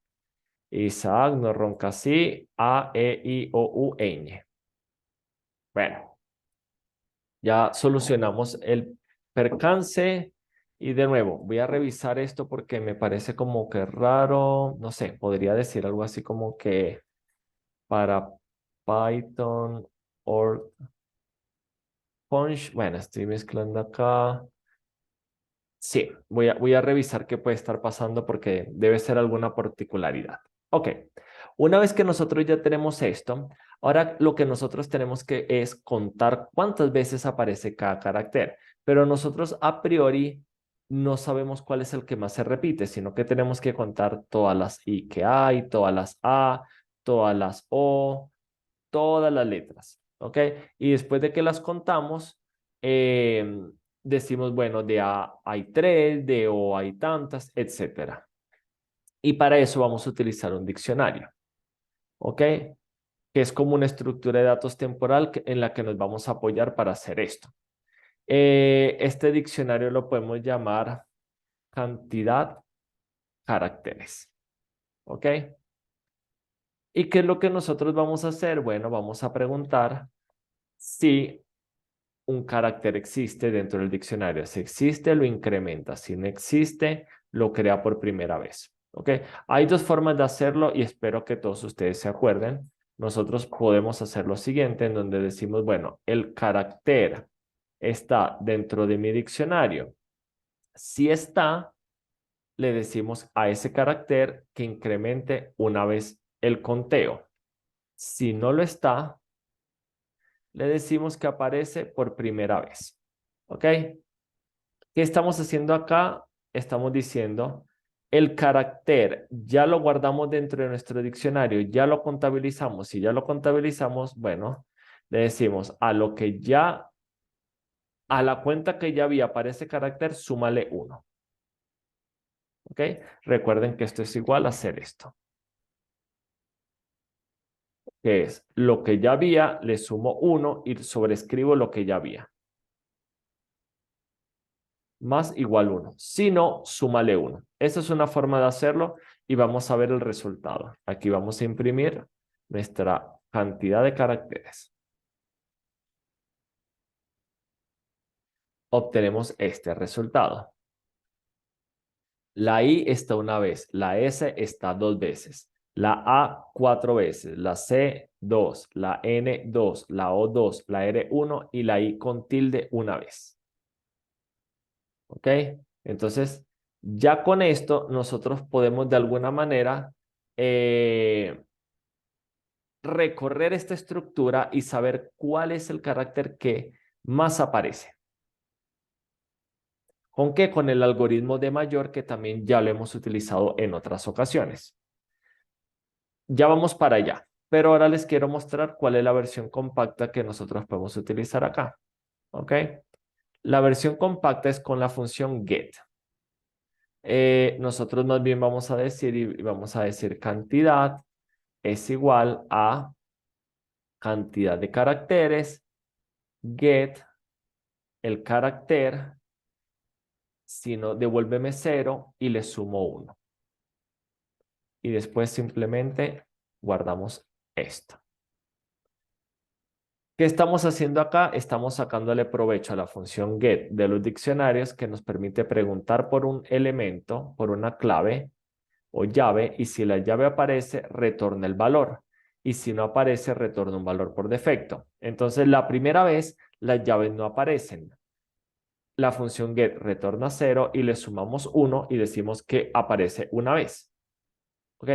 Isaac no ronca así, A, E, I, O, U, ñ. Bueno, ya solucionamos el percance y de nuevo voy a revisar esto porque me parece como que raro, no sé, podría decir algo así como que para Python or Punch. Bueno, estoy mezclando acá. Sí, voy a revisar qué puede estar pasando porque debe ser alguna particularidad. Ok, una vez que nosotros ya tenemos esto, ahora lo que nosotros tenemos que es contar cuántas veces aparece cada carácter, pero nosotros a priori no sabemos cuál es el que más se repite, sino que tenemos que contar todas las I que hay, todas las A, todas las O, todas las letras, ¿ok? Y después de que las contamos, decimos, bueno, de A hay tres, de O hay tantas, etcétera. Y para eso vamos a utilizar un diccionario, ¿ok? Que es como una estructura de datos temporal en la que nos vamos a apoyar para hacer esto. Este diccionario lo podemos llamar cantidad caracteres, ¿ok? ¿Y qué es lo que nosotros vamos a hacer? Bueno, vamos a preguntar si un carácter existe dentro del diccionario. Si existe, lo incrementa. Si no existe, lo crea por primera vez. ¿Ok? Hay dos formas de hacerlo y espero que todos ustedes se acuerden. Nosotros podemos hacer lo siguiente, en donde decimos, bueno, el carácter está dentro de mi diccionario. Si está, le decimos a ese carácter que incremente una vez el conteo. Si no lo está, le decimos que aparece por primera vez. ¿Ok? ¿Qué estamos haciendo acá? Estamos diciendo, el carácter ya lo guardamos dentro de nuestro diccionario, ya lo contabilizamos. Si ya lo contabilizamos, bueno, le decimos a lo que ya, a la cuenta que ya había para ese carácter, súmale 1. ¿Ok? Recuerden que esto es igual a hacer esto. Que es lo que ya había, le sumo 1 y sobrescribo lo que ya había. Más igual 1. Si no, súmale 1. Esa es una forma de hacerlo y vamos a ver el resultado. Aquí vamos a imprimir nuestra cantidad de caracteres. Obtenemos este resultado. La I está una vez, la S está 2 veces, la A 4 veces, la C 2, la N 2, la O 2, la R 1 y la I con tilde una vez. ¿Ok? Entonces, ya con esto nosotros podemos de alguna manera recorrer esta estructura y saber cuál es el carácter que más aparece. ¿Con qué? Con el algoritmo de mayor que también ya lo hemos utilizado en otras ocasiones. Ya vamos para allá, pero ahora les quiero mostrar cuál es la versión compacta que nosotros podemos utilizar acá. ¿Ok? La versión compacta es con la función get. Nosotros más bien vamos a decir y vamos a decir cantidad es igual a cantidad de caracteres, get el carácter, sino devuélveme 0 y le sumo 1. Y después simplemente guardamos esto. ¿Qué estamos haciendo acá? Estamos sacándole provecho a la función get de los diccionarios que nos permite preguntar por un elemento, por una clave o llave, y si la llave aparece, retorna el valor. Y si no aparece, retorna un valor por defecto. Entonces, la primera vez, las llaves no aparecen. La función get retorna 0 y le sumamos 1 y decimos que aparece una vez. ¿Ok?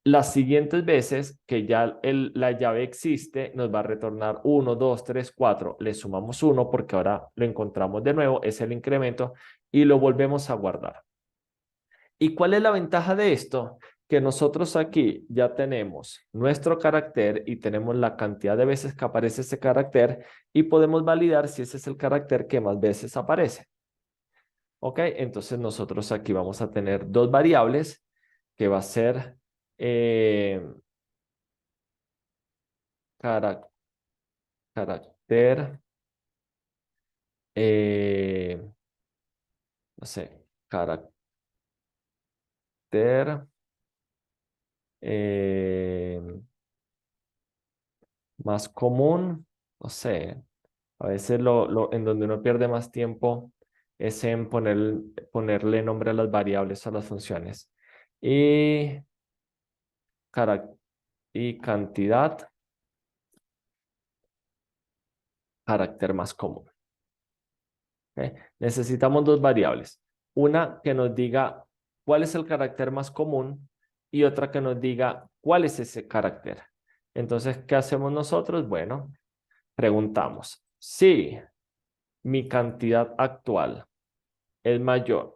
Las siguientes veces que ya la llave existe, nos va a retornar 1, 2, 3, 4. Le sumamos 1 porque ahora lo encontramos de nuevo, es el incremento, y lo volvemos a guardar. ¿Y cuál es la ventaja de esto? Que nosotros aquí ya tenemos nuestro carácter y tenemos la cantidad de veces que aparece ese carácter y podemos validar si ese es el carácter que más veces aparece. ¿Ok? Entonces nosotros aquí vamos a tener dos variables que va a ser carácter, no sé, carácter eh, más común, no sé, a veces en donde uno pierde más tiempo es en ponerle nombre a las variables o a las funciones. Y, y cantidad, carácter más común. ¿Ok? Necesitamos dos variables. Una que nos diga cuál es el carácter más común y otra que nos diga cuál es ese carácter. Entonces, ¿qué hacemos nosotros? Bueno, preguntamos si mi cantidad actual es mayor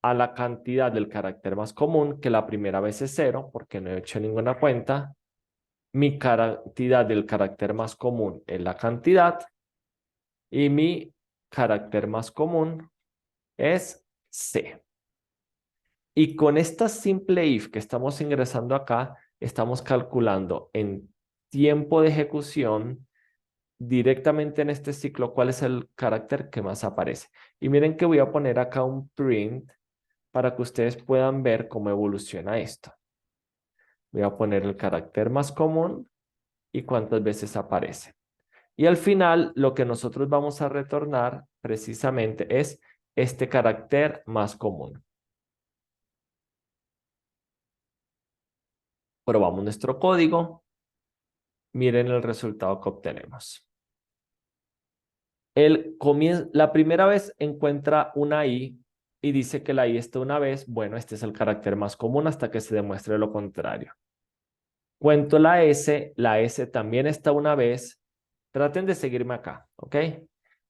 a la cantidad del carácter más común, que la primera vez es 0, porque no he hecho ninguna cuenta. Mi cantidad del carácter más común es la cantidad y mi carácter más común es C. Y con esta simple if que estamos ingresando acá, estamos calculando en tiempo de ejecución directamente en este ciclo cuál es el carácter que más aparece. Y miren que voy a poner acá un print para que ustedes puedan ver cómo evoluciona esto. Voy a poner el carácter más común y cuántas veces aparece. Y al final, lo que nosotros vamos a retornar precisamente es este carácter más común. Probamos nuestro código. Miren el resultado que obtenemos. La primera vez encuentra una I y dice que la I está una vez, bueno, este es el carácter más común hasta que se demuestre lo contrario. Cuento la S también está una vez. Traten de seguirme acá, ¿ok?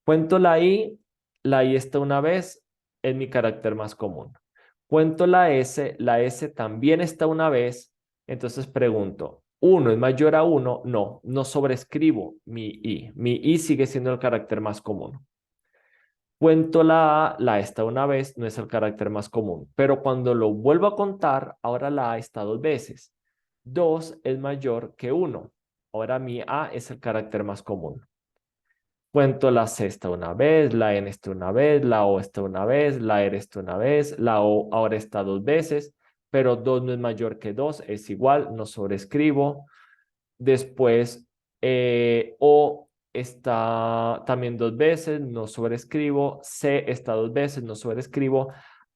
Cuento la I está una vez, es mi carácter más común. Cuento la S también está una vez, entonces pregunto, ¿1 es mayor a 1? No, no sobrescribo mi I. Mi I sigue siendo el carácter más común. Cuento la A, la está una vez, no es el carácter más común, pero cuando lo vuelvo a contar, ahora la A está dos veces. 2 es mayor que 1. Ahora mi A es el carácter más común. Cuento la C está una vez, la N está una vez, la O está una vez, la R está una vez, la O ahora está dos veces, pero 2 no es mayor que 2, es igual, no sobrescribo. Después, O está también dos veces, no sobrescribo. C está dos veces, no sobrescribo.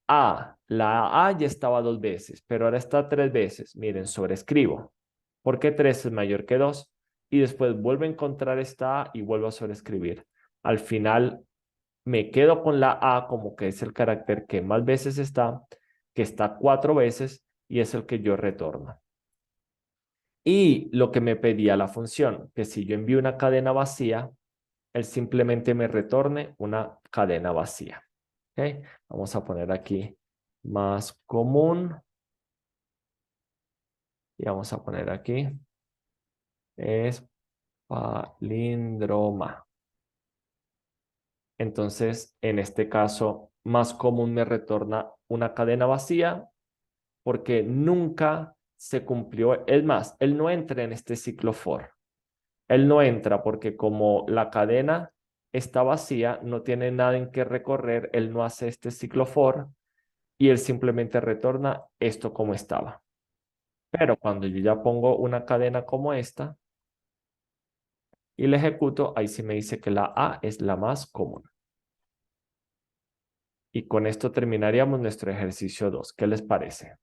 La A ya estaba dos veces, pero ahora está tres veces. Miren, sobrescribo. Porque 3 es mayor que 2. Y después vuelvo a encontrar esta A y vuelvo a sobrescribir. Al final me quedo con la A como que es el carácter que más veces está, que está cuatro veces y es el que yo retorno. Y lo que me pedía la función, que si yo envío una cadena vacía, él simplemente me retorne una cadena vacía. ¿Okay? Vamos a poner aquí más común y vamos a poner aquí es palíndroma. Entonces, en este caso, más común me retorna una cadena vacía porque nunca se cumplió. Es más, él no entra en este ciclo for. Él no entra porque como la cadena está vacía, no tiene nada en que recorrer, él no hace este ciclo for y él simplemente retorna esto como estaba. Pero cuando yo ya pongo una cadena como esta y la ejecuto, ahí sí me dice que la A es la más común. Y con esto terminaríamos nuestro ejercicio 2. ¿Qué les parece?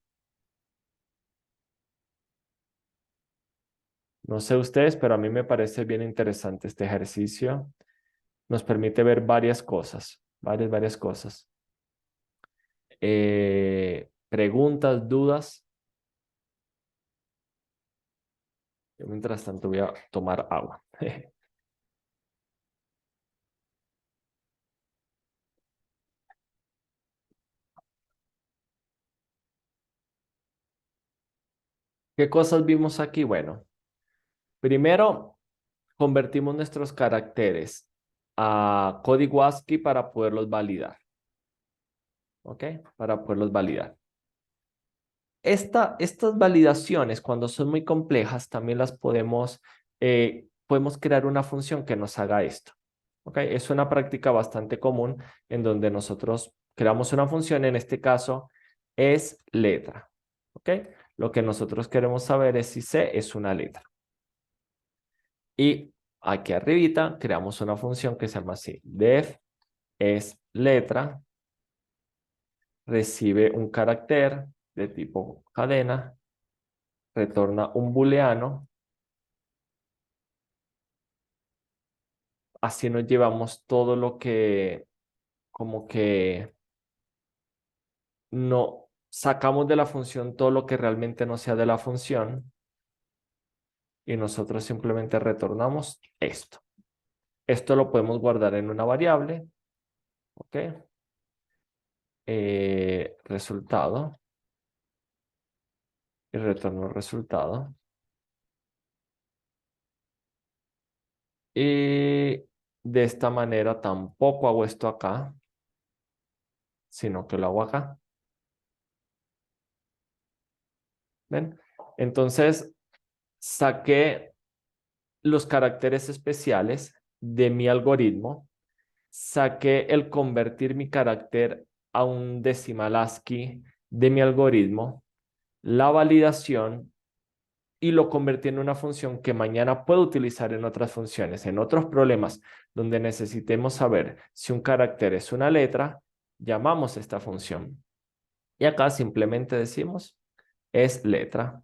No sé ustedes, pero a mí me parece bien interesante este ejercicio. Nos permite ver varias cosas, varias cosas. Preguntas, dudas. Yo mientras tanto voy a tomar agua. ¿Qué cosas vimos aquí? Bueno, primero convertimos nuestros caracteres a código ASCII para poderlos validar. ¿Ok? Para poderlos validar. Estas validaciones, cuando son muy complejas, también las podemos crear una función que nos haga esto. ¿Ok? Es una práctica bastante común en donde nosotros creamos una función, en este caso es letra. ¿Ok? Lo que nosotros queremos saber es si C es una letra. Y aquí arribita creamos una función que se llama así. Def es letra, recibe un carácter de tipo cadena, retorna un booleano. Así nos llevamos todo lo que como que no sacamos de la función todo lo que realmente no sea de la función y nosotros simplemente retornamos esto. Esto lo podemos guardar en una variable, ¿ok? Resultado y retorno el resultado. Y de esta manera tampoco hago esto acá, sino que lo hago acá. ¿Ven? Entonces, saqué los caracteres especiales de mi algoritmo, saqué el convertir mi carácter a un decimal ASCII de mi algoritmo, la validación y lo convertí en una función que mañana puedo utilizar en otras funciones, en otros problemas donde necesitemos saber si un carácter es una letra, llamamos esta función. Y acá simplemente decimos es letra.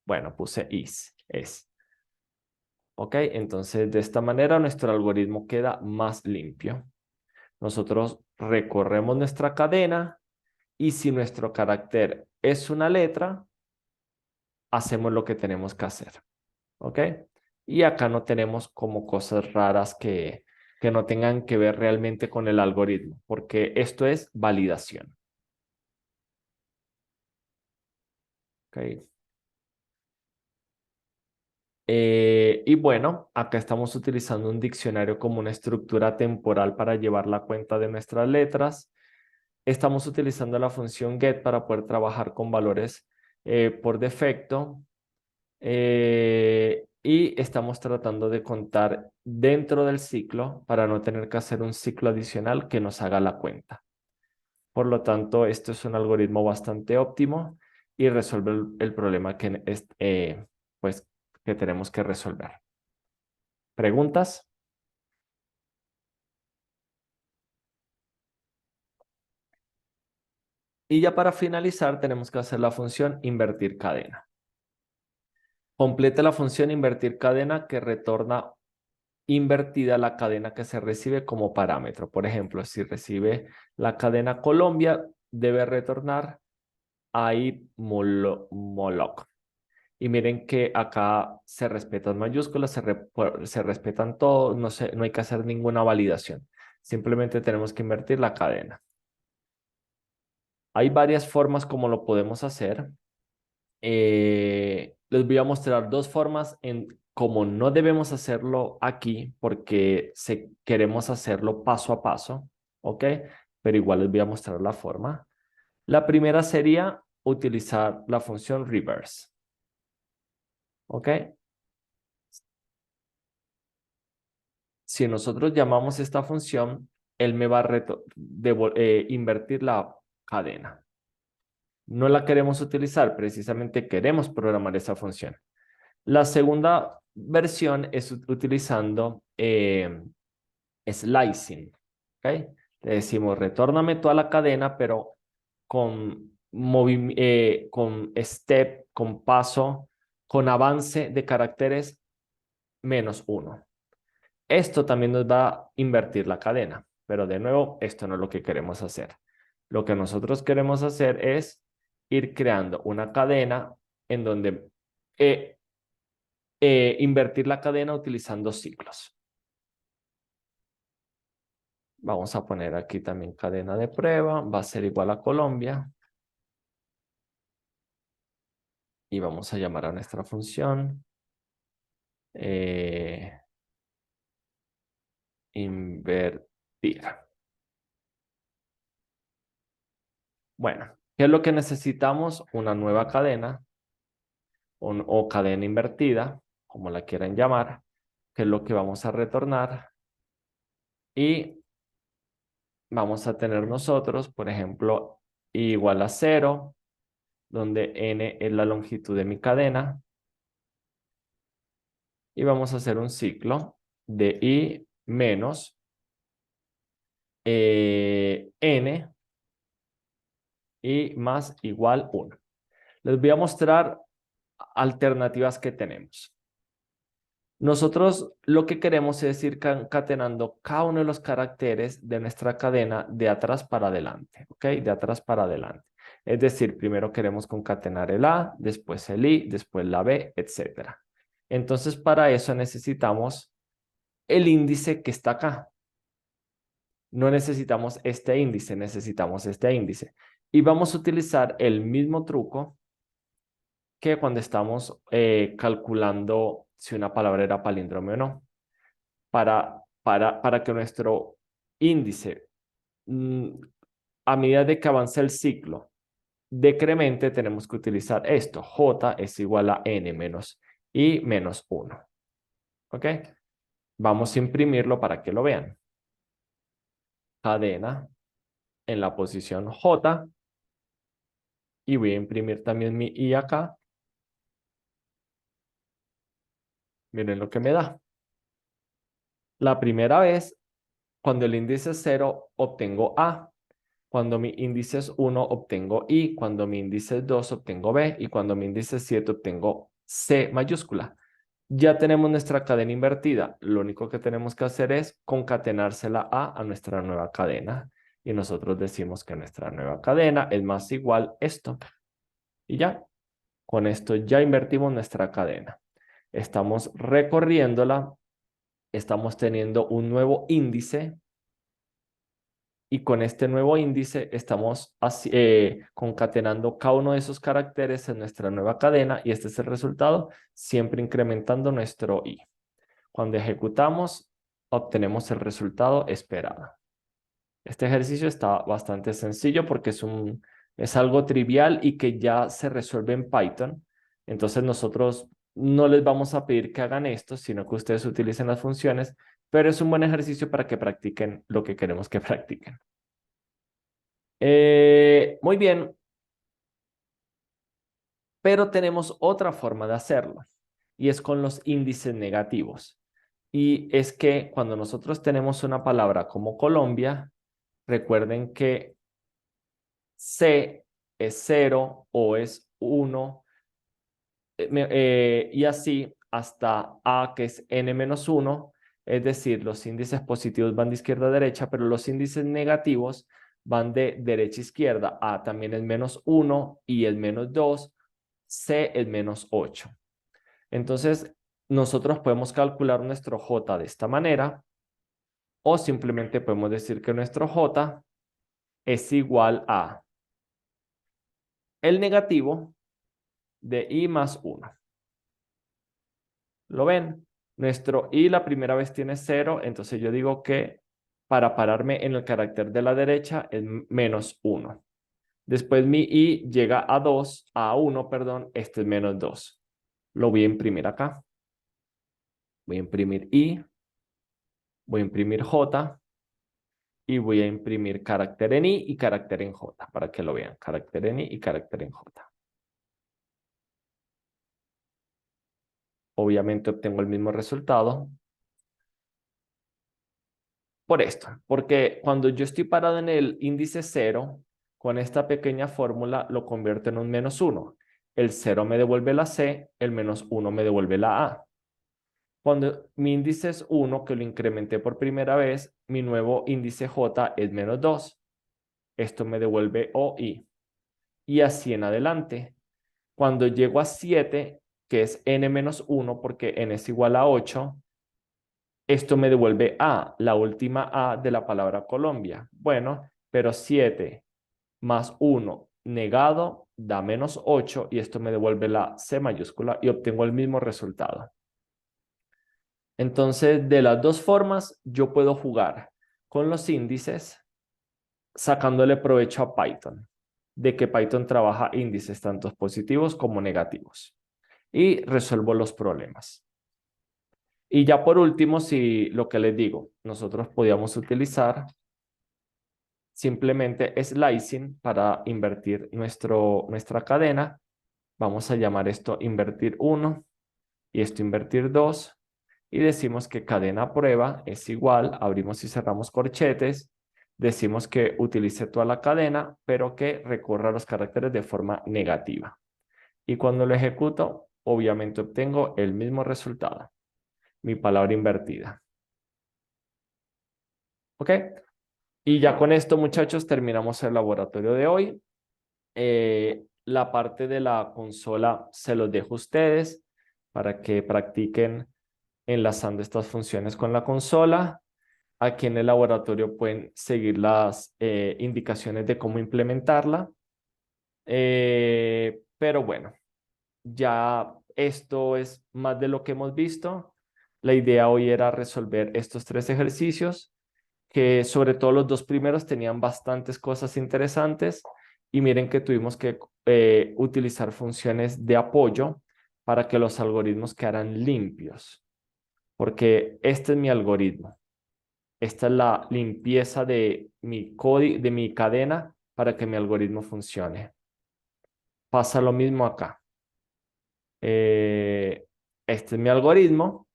Bueno, puse es. ¿Ok? Entonces, de esta manera nuestro algoritmo queda más limpio. Nosotros recorremos nuestra cadena y si nuestro carácter es una letra, hacemos lo que tenemos que hacer. ¿Ok? Y acá no tenemos como cosas raras que no tengan que ver realmente con el algoritmo, porque esto es validación. ¿Ok? Y bueno, acá estamos utilizando un diccionario como una estructura temporal para llevar la cuenta de nuestras letras. Estamos utilizando la función get para poder trabajar con valores por defecto. Y estamos tratando de contar dentro del ciclo para no tener que hacer un ciclo adicional que nos haga la cuenta. Por lo tanto, esto es un algoritmo bastante óptimo y resuelve el problema pues, que tenemos que resolver. ¿Preguntas? Y ya para finalizar, tenemos que hacer la función invertir cadena. Complete la función invertir cadena que retorna invertida la cadena que se recibe como parámetro. Por ejemplo, si recibe la cadena Colombia, debe retornar ahí Moloc. Y miren que acá se respetan mayúsculas, se respetan todo, no hay que hacer ninguna validación. Simplemente tenemos que invertir la cadena. Hay varias formas como lo podemos hacer. Les voy a mostrar dos formas en cómo no debemos hacerlo aquí porque queremos hacerlo paso a paso, ¿ok? Pero igual les voy a mostrar la forma. La primera sería utilizar la función reverse, ¿ok? Si nosotros llamamos esta función, él me va a invertir la cadena. No la queremos utilizar, precisamente queremos programar esa función. La segunda versión es utilizando slicing. ¿Ok? Le decimos, retórname toda la cadena, pero con step, con paso, con avance de caracteres -1. Esto también nos va a invertir la cadena, pero de nuevo, esto no es lo que queremos hacer. Lo que nosotros queremos hacer es ir creando una cadena en donde eh, invertir la cadena utilizando ciclos. Vamos a poner aquí también cadena de prueba, va a ser igual a Colombia. Y vamos a llamar a nuestra función invertir. Bueno, ¿qué es lo que necesitamos? Una nueva cadena o cadena invertida, como la quieran llamar, que es lo que vamos a retornar. Y vamos a tener nosotros, por ejemplo, igual a 0, donde n es la longitud de mi cadena. Y vamos a hacer un ciclo de i menos n y más igual 1. Les voy a mostrar alternativas que tenemos. Nosotros lo que queremos es ir concatenando cada uno de los caracteres de nuestra cadena de atrás para adelante, ¿ok? De atrás para adelante. Es decir, primero queremos concatenar el A, después el I, después la B, etc. Entonces, para eso necesitamos el índice que está acá. No necesitamos este índice, necesitamos este índice. Y vamos a utilizar el mismo truco que cuando estamos calculando si una palabra era palíndromo o no. Para que nuestro índice, a medida de que avance el ciclo, decremente, tenemos que utilizar esto. J es igual a n menos i menos 1. ¿Ok? Vamos a imprimirlo para que lo vean. Cadena en la posición J. Y voy a imprimir también mi i acá. Miren lo que me da. La primera vez, cuando el índice es 0, obtengo A. Cuando mi índice es 1, obtengo I. Cuando mi índice es 2, obtengo B. Y cuando mi índice es 7, obtengo C mayúscula. Ya tenemos nuestra cadena invertida. Lo único que tenemos que hacer es concatenársela a nuestra nueva cadena. y nosotros decimos que nuestra nueva cadena es más igual esto. Y ya, con esto ya invertimos nuestra cadena. Estamos recorriéndola, estamos teniendo un nuevo índice y con este nuevo índice estamos concatenando cada uno de esos caracteres en nuestra nueva cadena y este es el resultado, siempre incrementando nuestro i. Cuando ejecutamos, obtenemos el resultado esperado. Este ejercicio está bastante sencillo porque es algo trivial y que ya se resuelve en Python. Entonces nosotros no les vamos a pedir que hagan esto, sino que ustedes utilicen las funciones, pero es un buen ejercicio para que practiquen lo que queremos que practiquen. Muy bien, pero tenemos otra forma de hacerlo y es con los índices negativos. Y es que cuando nosotros tenemos una palabra como Colombia, recuerden que C es 0 o es 1 y así hasta A que es n-1, es decir, los índices positivos van de izquierda a derecha, pero los índices negativos van de derecha a izquierda. A también es -1 y es -2, C es -8. Entonces, nosotros podemos calcular nuestro J de esta manera o simplemente podemos decir que nuestro J es igual a el negativo de i más 1. ¿Lo ven? Nuestro i la primera vez tiene 0, entonces yo digo que para pararme en el carácter de la derecha es -1. Después mi i llega a 2, a 1, perdón, este es -2. Lo voy a imprimir acá. Voy a imprimir i, voy a imprimir j y voy a imprimir carácter en i y carácter en j para que lo vean. Carácter en i y carácter en j. Obviamente obtengo el mismo resultado por esto, porque cuando yo estoy parado en el índice 0, con esta pequeña fórmula lo convierto en un -1. El 0 me devuelve la C, el -1 me devuelve la A. Cuando mi índice es 1, que lo incrementé por primera vez, mi nuevo índice J es -2. Esto me devuelve OI. Y así en adelante. Cuando llego a 7, que es n-1, porque n es igual a 8, esto me devuelve A, la última A de la palabra Colombia. Bueno, pero 7 más 1 negado da -8 y esto me devuelve la C mayúscula y obtengo el mismo resultado. Entonces, de las dos formas, yo puedo jugar con los índices sacándole provecho a Python, de que Python trabaja índices tanto positivos como negativos y resuelvo los problemas. Y ya por último, si lo que les digo, nosotros podíamos utilizar simplemente slicing para invertir nuestra cadena. Vamos a llamar esto invertir 1 y esto invertir 2. Y decimos que cadena prueba es igual, abrimos y cerramos corchetes. Decimos que utilice toda la cadena, pero que recorra los caracteres de forma negativa. Y cuando lo ejecuto, obviamente obtengo el mismo resultado. Mi palabra invertida. ¿Ok? Y ya con esto, muchachos, terminamos el laboratorio de hoy. La parte de la consola se los dejo a ustedes para que practiquen enlazando estas funciones con la consola. Aquí en el laboratorio pueden seguir las indicaciones de cómo implementarla. Pero bueno, ya esto es más de lo que hemos visto. La idea hoy era resolver estos 3 ejercicios, que sobre todo los 2 primeros tenían bastantes cosas interesantes y miren que tuvimos que utilizar funciones de apoyo para que los algoritmos quedaran limpios, porque este es mi algoritmo. Esta es la limpieza de mi código, de mi cadena para que mi algoritmo funcione. Pasa lo mismo acá. Este es mi algoritmo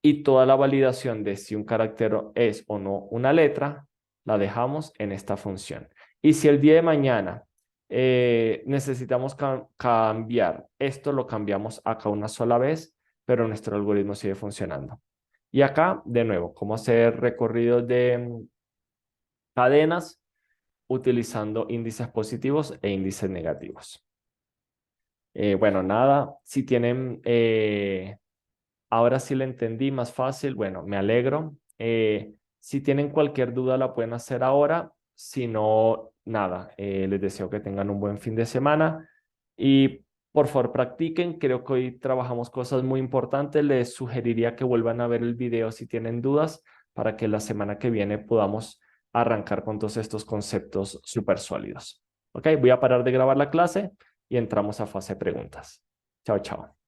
y toda la validación de si un carácter es o no una letra la dejamos en esta función. Y si el día de mañana necesitamos cambiar esto, lo cambiamos acá una sola vez, pero nuestro algoritmo sigue funcionando. Y acá, de nuevo, cómo hacer recorridos de cadenas. utilizando índices positivos e índices negativos. Bueno, nada, si tienen, ahora sí le entendí más fácil, bueno, me alegro. Si tienen cualquier duda la pueden hacer ahora, si no, nada, les deseo que tengan un buen fin de semana y por favor practiquen, creo que hoy trabajamos cosas muy importantes, les sugeriría que vuelvan a ver el video si tienen dudas para que la semana que viene podamos arrancar con todos estos conceptos súper sólidos. Ok, voy a parar de grabar la clase y entramos a fase preguntas. Chao, chao.